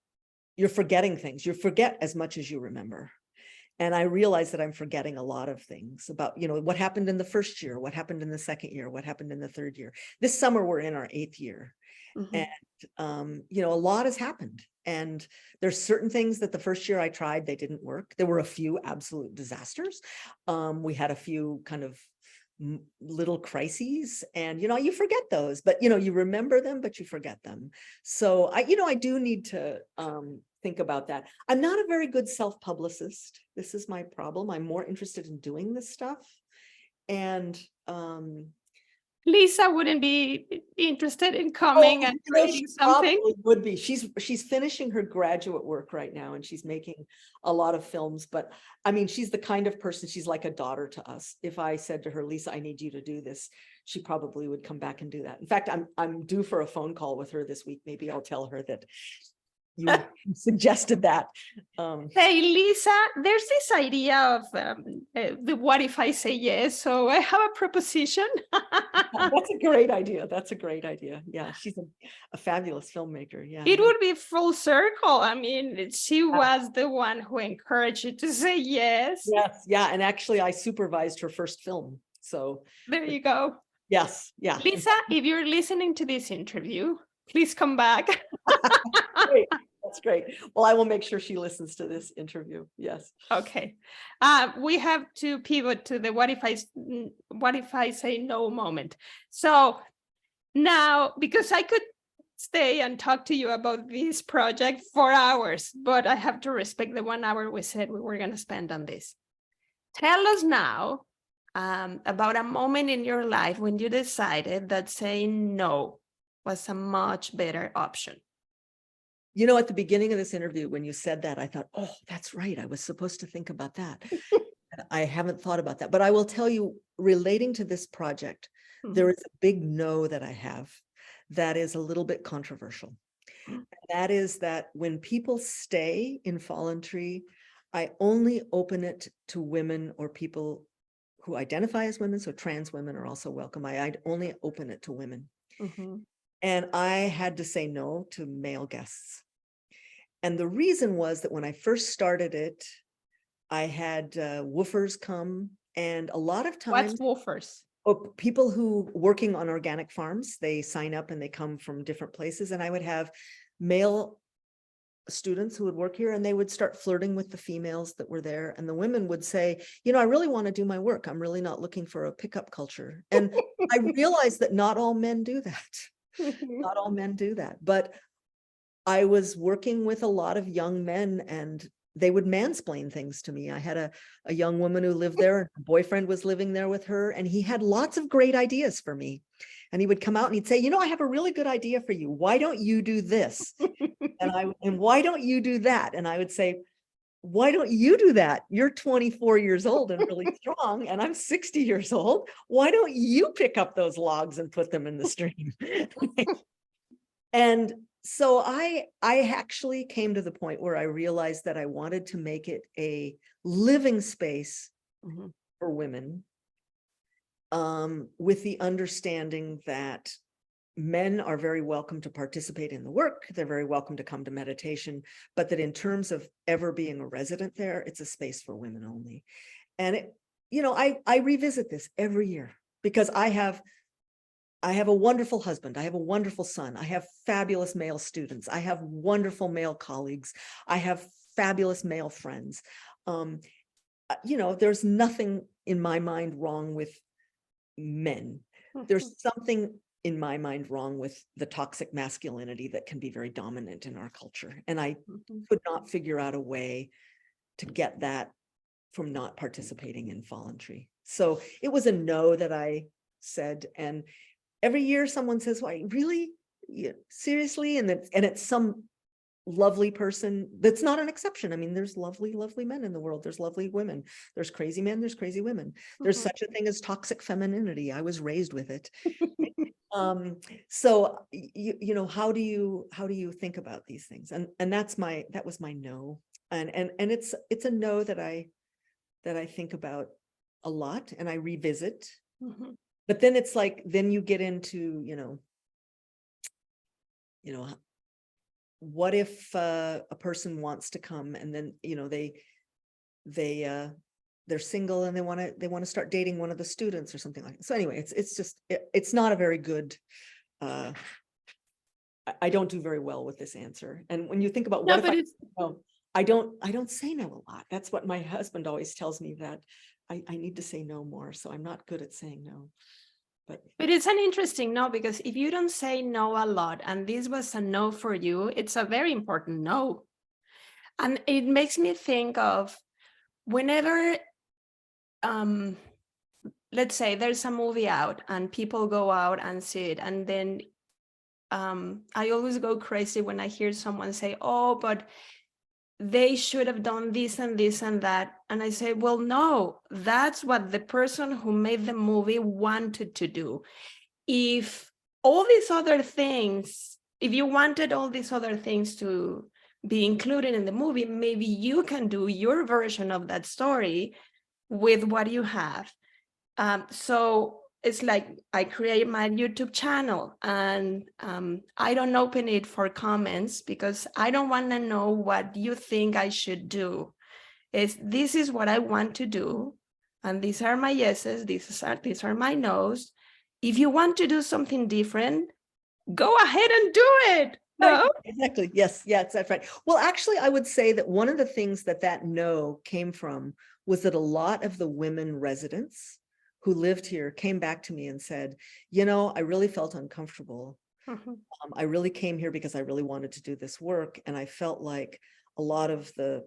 Speaker 2: you're forgetting things. You forget as much as you remember. And I realize that I'm forgetting a lot of things about, what happened in the first year, what happened in the second year, what happened in the third year. This summer, we're in our 8th year. And, a lot has happened. And there's certain things that the first year I tried, they didn't work. There were a few absolute disasters. We had a few kind of little crises, and you forget those, but you remember them, but you forget them. So I do need to think about that. I'm not a very good self-publicist. This is my problem. I'm more interested in doing this stuff. And
Speaker 1: Lisa wouldn't be interested in
Speaker 2: Oh,
Speaker 1: coming and
Speaker 2: you know, she
Speaker 1: creating something.
Speaker 2: probably would be. She's finishing her graduate work right now, and she's making a lot of films. But I mean, she's the kind of person, she's like a daughter to us. If I said to her, Lisa, I need you to do this, she probably would come back and do that. In fact, I'm due for a phone call with her this week. Maybe I'll tell her that you suggested that.
Speaker 1: Hey, Lisa, there's this idea of the what if I say yes? So I have a proposition.
Speaker 2: That's a great idea. That's a great idea. Yeah, she's a fabulous filmmaker. Yeah.
Speaker 1: It would be full circle. I mean, she was the one who encouraged you to say yes.
Speaker 2: Yes. Yeah. And actually, I supervised her first film. So
Speaker 1: there you go.
Speaker 2: Yes. Yeah.
Speaker 1: Lisa, if you're listening to this interview, please come back.
Speaker 2: Great. That's great. Well, I will make sure she listens to this interview. Yes.
Speaker 1: Okay. We have to pivot to the what if I say no moment. So now, because I could stay and talk to you about this project for hours, but I have to respect the 1 hour we said we were going to spend on this. Tell us now about a moment in your life when you decided that saying no was a much better option.
Speaker 2: You know, at the beginning of this interview, when you said that, I thought, oh, that's right. I was supposed to think about that. I haven't thought about that, but I will tell you, relating to this project, there is a big no that I have that is a little bit controversial. And that is that when people stay in Fallen Tree, I only open it to women or people who identify as women. So trans women are also welcome. I'd only open it to women. And I had to say no to male guests. And the reason was that when I first started it, I had woofers come, and a lot of times—
Speaker 1: What's woofers?
Speaker 2: Oh, people who working on organic farms, they sign up and they come from different places. And I would have male students who would work here, and they would start flirting with the females that were there. And the women would say, you know, I really want to do my work. I'm really not looking for a pickup culture. And I realized that not all men do that. Not all men do that. But I was working with a lot of young men, and they would mansplain things to me. I had a young woman who lived there, and her boyfriend was living there with her, and he had lots of great ideas for me. And he would come out and he'd say, you know, I have a really good idea for you. Why don't you do this? And why don't you do that? And I would say, why don't you do that? You're 24 years old and really strong, and I'm 60 years old. Why don't you pick up those logs and put them in the stream? And so I actually came to the point where I realized that I wanted to make it a living space for women, with the understanding that men are very welcome to participate in the work. They're very welcome to come to meditation, but that in terms of ever being a resident there, it's a space for women only. And it, you know, I revisit this every year because I have a wonderful husband. I have a wonderful son. I have fabulous male students. I have wonderful male colleagues. I have fabulous male friends. You know, there's nothing in my mind wrong with men. There's something in my mind wrong with the toxic masculinity that can be very dominant in our culture. And I could not figure out a way to get that from not participating in Fallen Tree. So it was a no that I said. And every year someone says, why, really? Yeah, seriously? And it's some lovely person that's not an exception. I mean, there's lovely, lovely men in the world. There's lovely women. There's crazy men. There's crazy women. There's such a thing as toxic femininity. I was raised with it. So you know, how do you think about these things? And that was my no. And it's a no that I think about a lot and I revisit. But then it's like, then you get into, you know, what if a person wants to come and then, you know, they're single and they want to start dating one of the students or something like that. So anyway, it's not a very good, I don't do very well with this answer. And when you think about what if I don't say no a lot. That's what my husband always tells me, that I need to say no more. So I'm not good at saying no. But
Speaker 1: it's an interesting no, because if you don't say no a lot, and this was a no for you, it's a very important no. And it makes me think of whenever let's say there's a movie out and people go out and see it, and then I always go crazy when I hear someone say, oh, but they should have done this and this and that. And I say, well, no, that's what the person who made the movie wanted to do. If all these other things, if you wanted all these other things to be included in the movie, maybe you can do your version of that story with what you have. So it's like I create my YouTube channel, and I don't open it for comments because I don't want to know what you think I should do. This is what I want to do, and these are my yeses, these are my nos. If you want to do something different, go ahead and do it.
Speaker 2: Right,
Speaker 1: No?
Speaker 2: exactly. Yes, that's right. Well, actually, I would say that one of the things that no came from was that a lot of the women residents who lived here came back to me and said, I really felt uncomfortable. I really came here because I really wanted to do this work. And I felt like a lot of the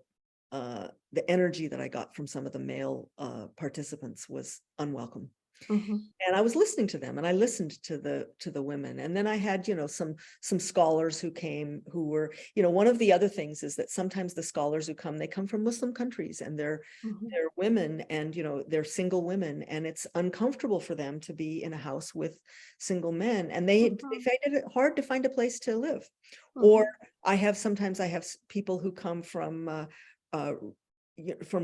Speaker 2: energy that I got from some of the male participants was unwelcome. And I was listening to them, and I listened to the women. And then I had, some scholars who came, who were, one of the other things is that sometimes the scholars who come, they come from Muslim countries, and they're women, and, they're single women, and it's uncomfortable for them to be in a house with single men, and they find it hard to find a place to live. Or sometimes I have people who come from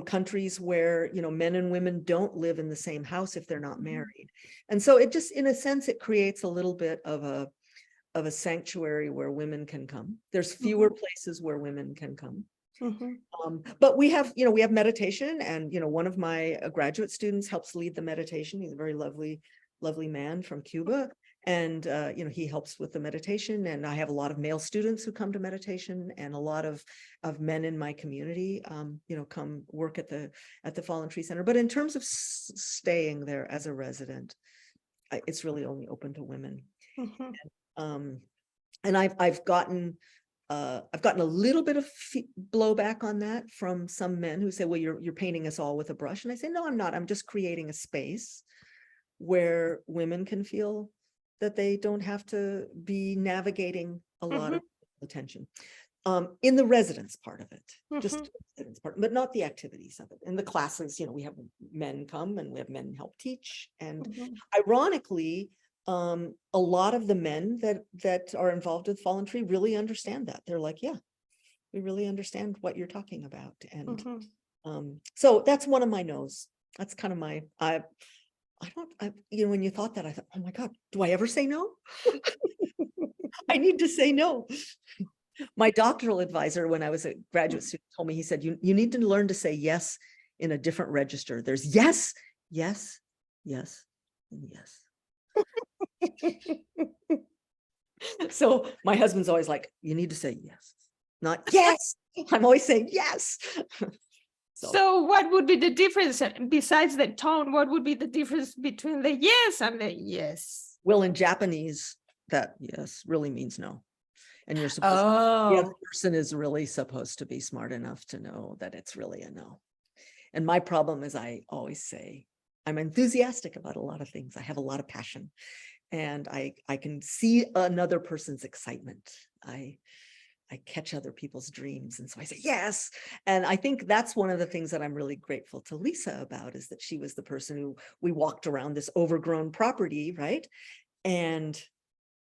Speaker 2: countries where, men and women don't live in the same house if they're not married. And so it just, in a sense, it creates a little bit of a sanctuary where women can come. There's fewer places where women can come. But we have meditation, and, one of my graduate students helps lead the meditation. He's a very lovely man from Cuba. And, he helps with the meditation. And I have a lot of male students who come to meditation, and a lot of men in my community, come work at the Fallen Tree Center. But in terms of staying there as a resident, it's really only open to women. And I've gotten a little bit of blowback on that from some men who say, well, you're painting us all with a brush. And I say, no, I'm not. I'm just creating a space where women can feel that they don't have to be navigating a lot of attention. In the residence part of it, just the residence part, but not the activities of it. In the classes, we have men come, and we have men help teach. And ironically, a lot of the men that are involved with Fallen Tree really understand that. They're like, yeah, we really understand what you're talking about. And so that's one of my no's. That's kind of my, when you thought that, I thought, oh my God, do I ever say no? I need to say no. My doctoral advisor, when I was a graduate student, told me, he said, you need to learn to say yes in a different register. There's yes, yes, yes, and yes. So my husband's always like, you need to say yes, not yes. I'm always saying yes.
Speaker 1: So what would be the difference, besides the tone? What would be the difference between the yes and the yes?
Speaker 2: Well, in Japanese, that yes really means no. And you're supposed the other person is really supposed to be smart enough to know that it's really a no. And my problem is, I always say, I'm enthusiastic about a lot of things. I have a lot of passion, and I can see another person's excitement. I catch other people's dreams. And so I say, yes. And I think that's one of the things that I'm really grateful to Lisa about, is that she was the person who, we walked around this overgrown property, right? And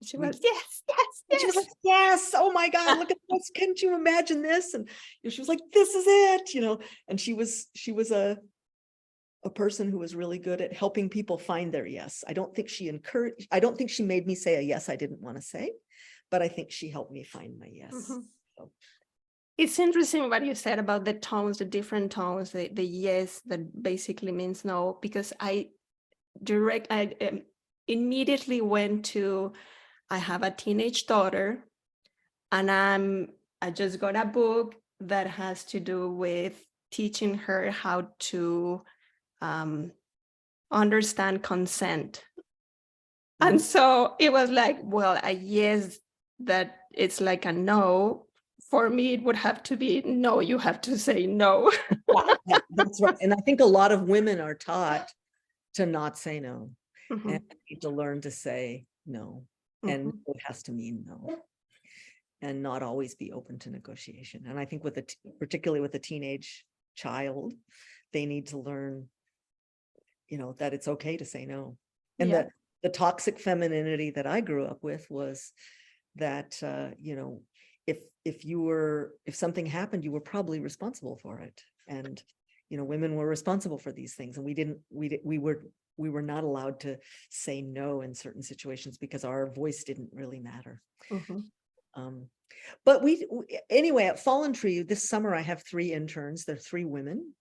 Speaker 1: she was, yes, yes, yes.
Speaker 2: She was like, yes, oh my God, look at this. Can't you imagine this? And she was like, this is it, and she was a person who was really good at helping people find their yes. I don't think she made me say a yes I didn't want to say, but I think she helped me find my yes. So.
Speaker 1: It's interesting what you said about the tones, the different tones, the yes that basically means no, because I immediately went to, I have a teenage daughter, and I just got a book that has to do with teaching her how to understand consent. And so it was like, well, a yes that it's like a no. For me, it would have to be no, you have to say no.
Speaker 2: Yeah, that's right. And I think a lot of women are taught to not say no,
Speaker 1: Mhm.
Speaker 2: and I need to learn to say no, and
Speaker 1: Mhm.
Speaker 2: it has to mean no, and not always be open to negotiation. And I think with particularly with a teenage child, they need to learn, that it's okay to say no. And
Speaker 1: Yeah.
Speaker 2: the toxic femininity that I grew up with was that, if something happened, you were probably responsible for it. And, women were responsible for these things. And we were not allowed to say no in certain situations because our voice didn't really matter.
Speaker 1: Mhm.
Speaker 2: Um, but anyway, at Fallen Tree this summer, I have 3 interns. They're 3 women.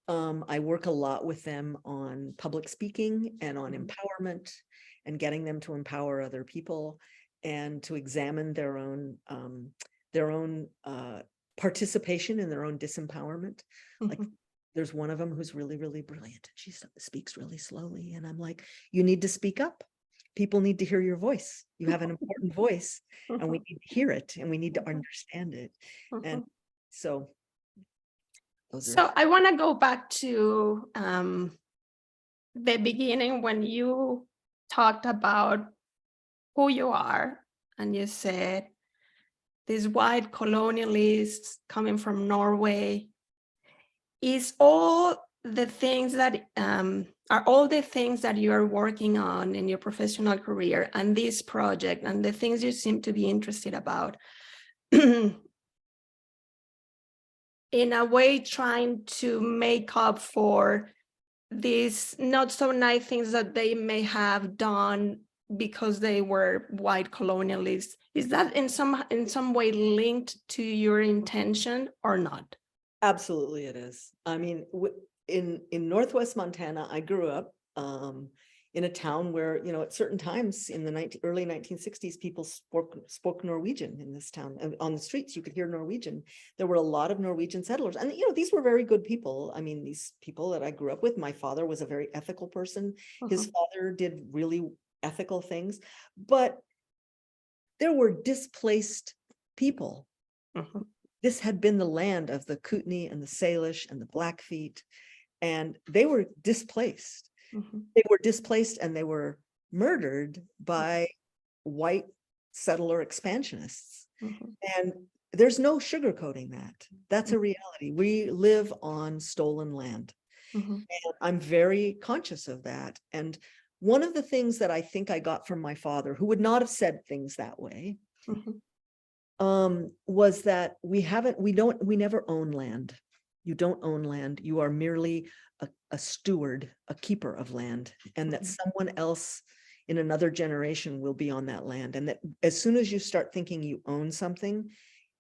Speaker 2: I work a lot with them on public speaking and on
Speaker 1: Mhm.
Speaker 2: empowerment and getting them to empower other people and to examine their own participation in their own disempowerment. Like
Speaker 1: Mhm.
Speaker 2: there's one of them who's really, really brilliant. She speaks really slowly. And I'm like, you need to speak up. People need to hear your voice. You have an important voice and we
Speaker 1: Mhm.
Speaker 2: need to hear it and we need to
Speaker 1: Mhm.
Speaker 2: understand it. And
Speaker 1: Mhm.
Speaker 2: so those are.
Speaker 1: So I want to go back to the beginning when you talked about who you are, and you said these white colonialists coming from Norway. Is all the things that are all the things that you are working on in your professional career and this project and the things you seem to be interested about in a way trying to make up for these not so nice things that they may have done because they were white colonialists? Is that in some way linked to your intention or not?
Speaker 2: Absolutely, it is. I mean, in Northwest Montana, I grew up in a town where, at certain times in the early 1960s, people spoke Norwegian in this town. And on the streets, you could hear Norwegian. There were a lot of Norwegian settlers, and these were very good people. I mean, these people that I grew up with. My father was a very ethical person. His
Speaker 1: Mhm.
Speaker 2: father did really ethical things, but there were displaced people.
Speaker 1: Mhm.
Speaker 2: This had been the land of the Kootenai and the Salish and the Blackfeet, and they were displaced.
Speaker 1: Mhm.
Speaker 2: They were displaced and they were murdered by white settler expansionists.
Speaker 1: Mhm.
Speaker 2: And there's no sugarcoating that. That's a reality. We live on stolen land.
Speaker 1: Mhm.
Speaker 2: And I'm very conscious of that. And one of the things that I think I got from my father, who would not have said things that way,
Speaker 1: Mhm.
Speaker 2: was that we never own land. You don't own land. You are merely a steward, a keeper of land, and that
Speaker 1: Mhm.
Speaker 2: someone else in another generation will be on that land. And that as soon as you start thinking you own something,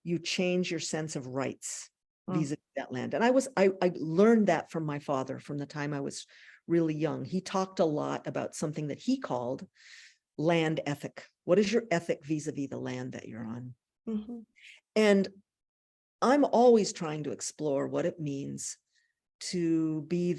Speaker 2: you change your sense of rights
Speaker 1: Mm.
Speaker 2: vis-a-vis that land. And I learned that from my father from the time I was really young. He talked a lot about something that he called land ethic. What is your ethic vis-a-vis the land that you're on?
Speaker 1: Mhm.
Speaker 2: And I'm always trying to explore what it means to be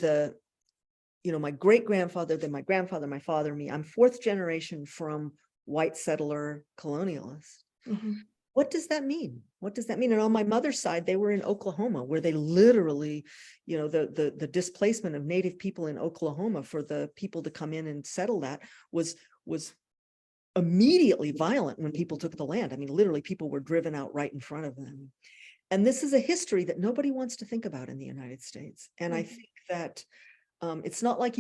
Speaker 2: my great grandfather, then my grandfather, my father, me. I'm 4th generation from white settler colonialists.
Speaker 1: Mhm.
Speaker 2: What does that mean? What does that mean? And on my mother's side, they were in Oklahoma, where they literally, the displacement of Native people in Oklahoma for the people to come in and settle that was immediately violent when people took the land. I mean, literally, people were driven out right in front of them. And this is a history that nobody wants to think about in the United States. And I think that it's not like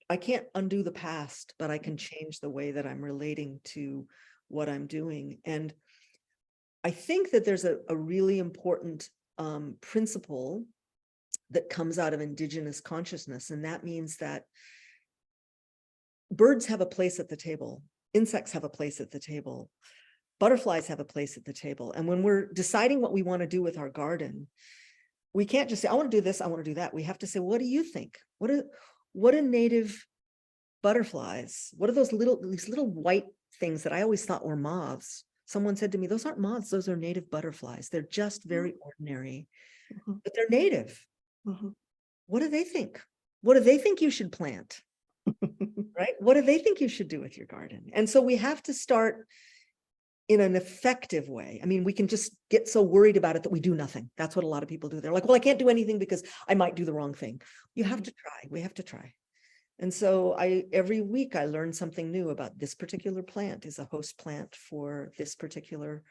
Speaker 2: I can't undo the past, but I can change the way that I'm relating to what I'm doing. And I think that there's a really important principle that comes out of Indigenous consciousness. And that means that birds have a place at the table, insects have a place at the table, butterflies have a place at the table. And when we're deciding what we want to do with our garden, we can't just say, I want to do this, I want to do that. We have to say, what do you think? What are native butterflies? What are these little white things that I always thought were moths? Someone said to me, those aren't moths, those are native butterflies. They're just very ordinary,
Speaker 1: Mhm.
Speaker 2: but they're native.
Speaker 1: Mhm.
Speaker 2: What do they think? What do they think you should plant? Right? What do they think you should do with your garden? And so we have to start in an effective way. I mean, we can just get so worried about it that we do nothing. That's what a lot of people do. They're like, well, I can't do anything because I might do the wrong thing. You have to try. We have to try. And so every week I learn something new about this particular plant is a host plant for this particular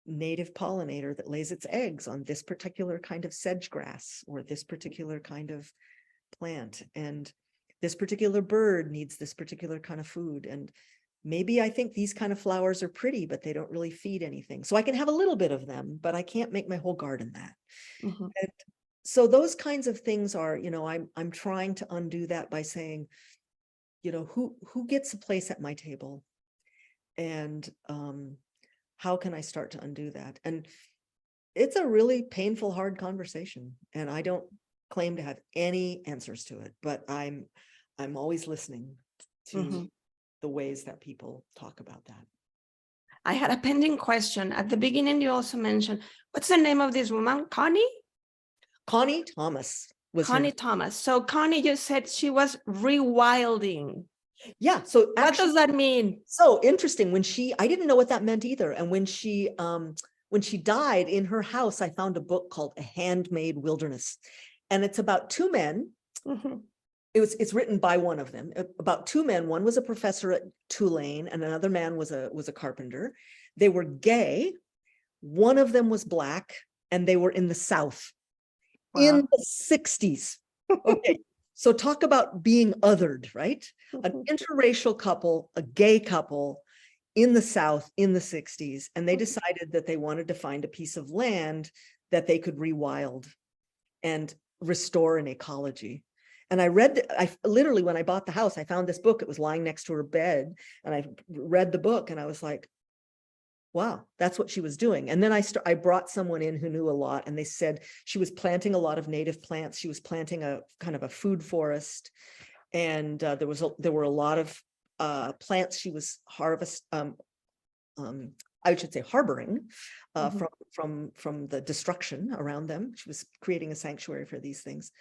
Speaker 2: native pollinator that lays its eggs on this particular kind of sedge grass or this particular kind of plant. And this particular bird needs this particular kind of food. And maybe I think these kind of flowers are pretty, but they don't really feed anything. So I can have a little bit of them, but I can't make my whole garden that.
Speaker 1: Mhm.
Speaker 2: And so those kinds of things are, I'm trying to undo that by saying, who gets a place at my table? And how can I start to undo that? And it's a really painful, hard conversation. And I don't claim to have any answers to it, but I'm always listening to
Speaker 1: Mhm.
Speaker 2: the ways that people talk about that.
Speaker 1: I had a pending question. At the beginning, you also mentioned, what's the name of this woman? Connie
Speaker 2: Thomas was her
Speaker 1: Connie
Speaker 2: name.
Speaker 1: Thomas. So Connie, you said she was rewilding.
Speaker 2: Yeah. So
Speaker 1: What
Speaker 2: actually,
Speaker 1: does that mean?
Speaker 2: so interesting. I didn't know what that meant either. And when she died in her house, I found a book called A Handmade Wilderness. And it's about two men.
Speaker 1: Mhm.
Speaker 2: It's written by one of them, about two men. One was a professor at Tulane and another man was a carpenter. They were gay. One of them was Black and they were in the South in
Speaker 1: Wow.
Speaker 2: the 60s. Okay. So talk about being othered, right? An interracial couple, a gay couple in the South in the 60s. And they decided that they wanted to find a piece of land that they could rewild and restore an ecology. And I literally, when I bought the house, I found this book. It was lying next to her bed. And I read the book and I was like, wow, that's what she was doing. And then I brought someone in who knew a lot, and they said she was planting a lot of native plants. She was planting a kind of a food forest. And there were a lot of plants she was I should say harboring from the destruction around them. She was creating a sanctuary for these things.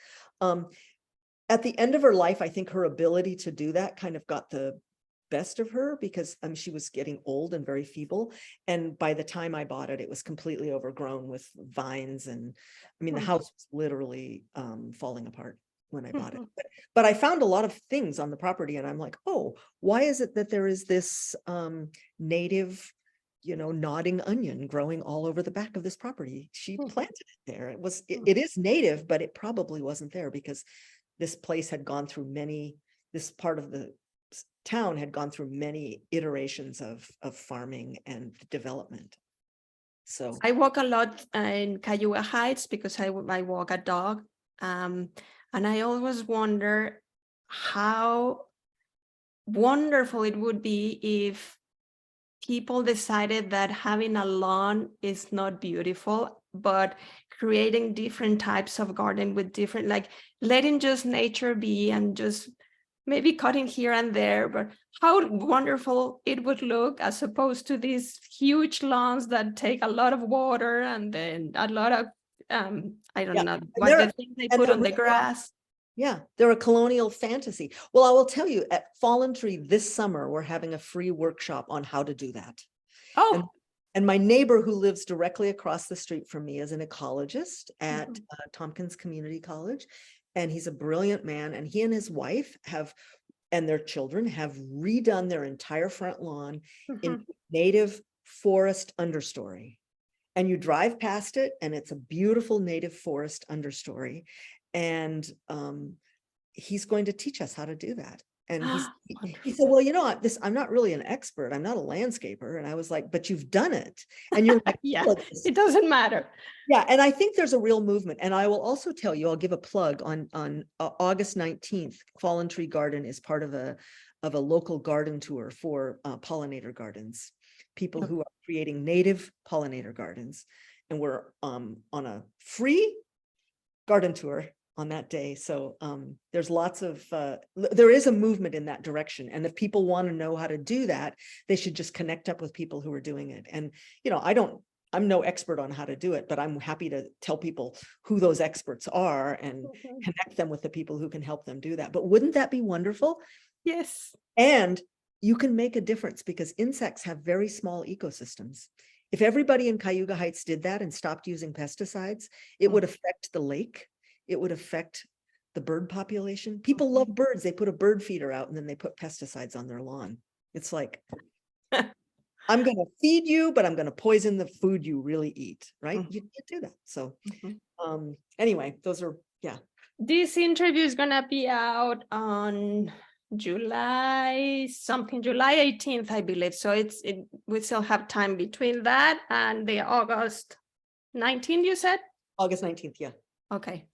Speaker 2: At the end of her life, I think her ability to do that kind of got the best of her because she was getting old and very feeble. And by the time I bought it, it was completely overgrown with vines. And I mean, the house was literally falling apart when I bought it. But I found a lot of things on the property and I'm like, oh, why is it that there is this native, nodding onion growing all over the back of this property? She planted it there. It is native, but it probably wasn't there because this place had gone through this part of the town had gone through many iterations of farming and development. So
Speaker 1: I walk a lot in Cayuga Heights because I walk a dog. And I always wonder how wonderful it would be if people decided that having a lawn is not beautiful, but creating different types of garden with different, like letting just nature be and just maybe cutting here and there, but how wonderful it would look as opposed to these huge lawns that take a lot of water and then a lot of, I don't know what the things they put on the grass.
Speaker 2: Yeah, they're a colonial fantasy. Well, I will tell you, at Fallen Tree this summer, we're having a free workshop on how to do that.
Speaker 1: Oh,
Speaker 2: and my neighbor who lives directly across the street from me is an ecologist at Tompkins Community College. And he's a brilliant man. And he and his wife and their children have redone their entire front lawn in native forest understory. And you drive past it and it's a beautiful native forest understory. And he's going to teach us how to do that. And he said, well, I'm not really an expert. I'm not a landscaper. And I was like, but you've done it. And you're like,
Speaker 1: yeah, it doesn't matter.
Speaker 2: Yeah. And I think there's a real movement. And I will also tell you, I'll give a plug on August 19th, Fallen Tree Garden is part of a local garden tour for pollinator gardens, people who are creating native pollinator gardens. And we're on a free garden tour on that day. So there's there is a movement in that direction. And if people want to know how to do that, they should just connect up with people who are doing it. And, I'm no expert on how to do it, but I'm happy to tell people who those experts are and connect them with the people who can help them do that. But wouldn't that be wonderful?
Speaker 1: Yes.
Speaker 2: And you can make a difference because insects have very small ecosystems. If everybody in Cayuga Heights did that and stopped using pesticides, it would affect the lake. It would affect the bird population. People love birds. They put a bird feeder out and then they put pesticides on their lawn. It's like, I'm going to feed you, but I'm going to poison the food you really eat, right? You do that. So anyway, those are, yeah.
Speaker 1: This interview is going to be out on July 18th, I believe. So we still have time between that and the August 19th, you said?
Speaker 2: August 19th, yeah.
Speaker 1: Okay.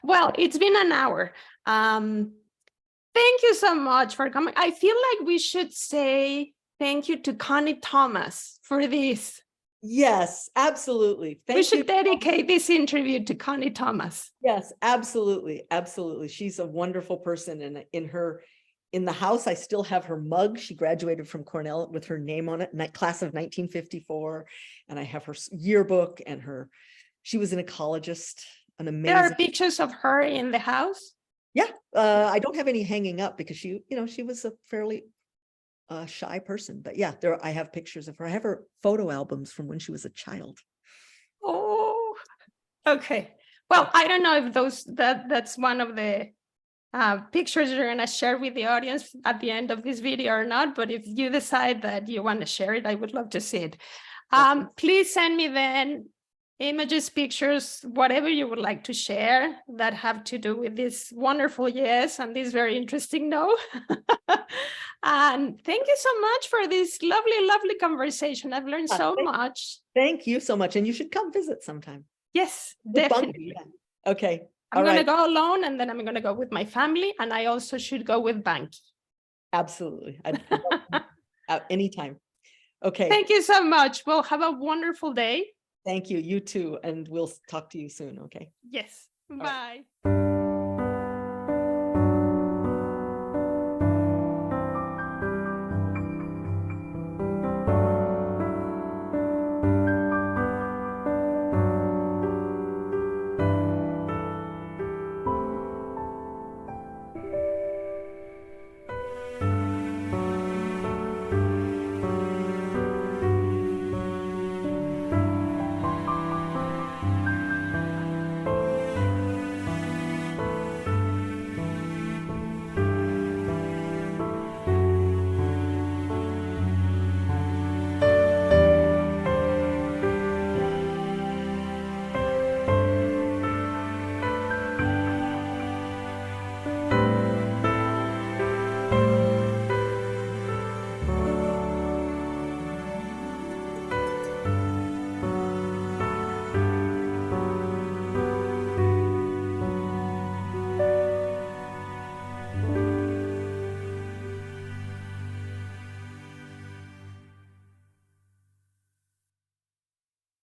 Speaker 1: Well, it's been an hour. Thank you so much for coming. I feel like we should say thank you to Connie Thomas for this.
Speaker 2: Yes, absolutely.
Speaker 1: We should dedicate this interview to Connie Thomas.
Speaker 2: Yes, absolutely. Absolutely. She's a wonderful person. And in the house, I still have her mug. She graduated from Cornell with her name on it, class of 1954. And I have her yearbook and she was an ecologist, an amazing.
Speaker 1: There are pictures of her in the house?
Speaker 2: Yeah. I don't have any hanging up because she was a fairly shy person, but yeah, I have pictures of her. I have her photo albums from when she was a child.
Speaker 1: Oh, okay. Well, I don't know if that's one of the pictures you're going to share with the audience at the end of this video or not, but if you decide that you want to share it, I would love to see it. Please send me then images, pictures, whatever you would like to share that have to do with this wonderful yes and this very interesting no. And thank you so much for this lovely conversation. I've learned so much.
Speaker 2: Thank you so much. And you should come visit sometime.
Speaker 1: Yes, definitely.
Speaker 2: Okay.
Speaker 1: I'm going to go alone and then I'm going to go with my family. And I also should go with Banky.
Speaker 2: Absolutely. Anytime. Okay.
Speaker 1: Thank you so much. Well, have a wonderful day.
Speaker 2: Thank you. You too. And we'll talk to you soon. Okay.
Speaker 1: Yes. Bye.
Speaker 2: Right.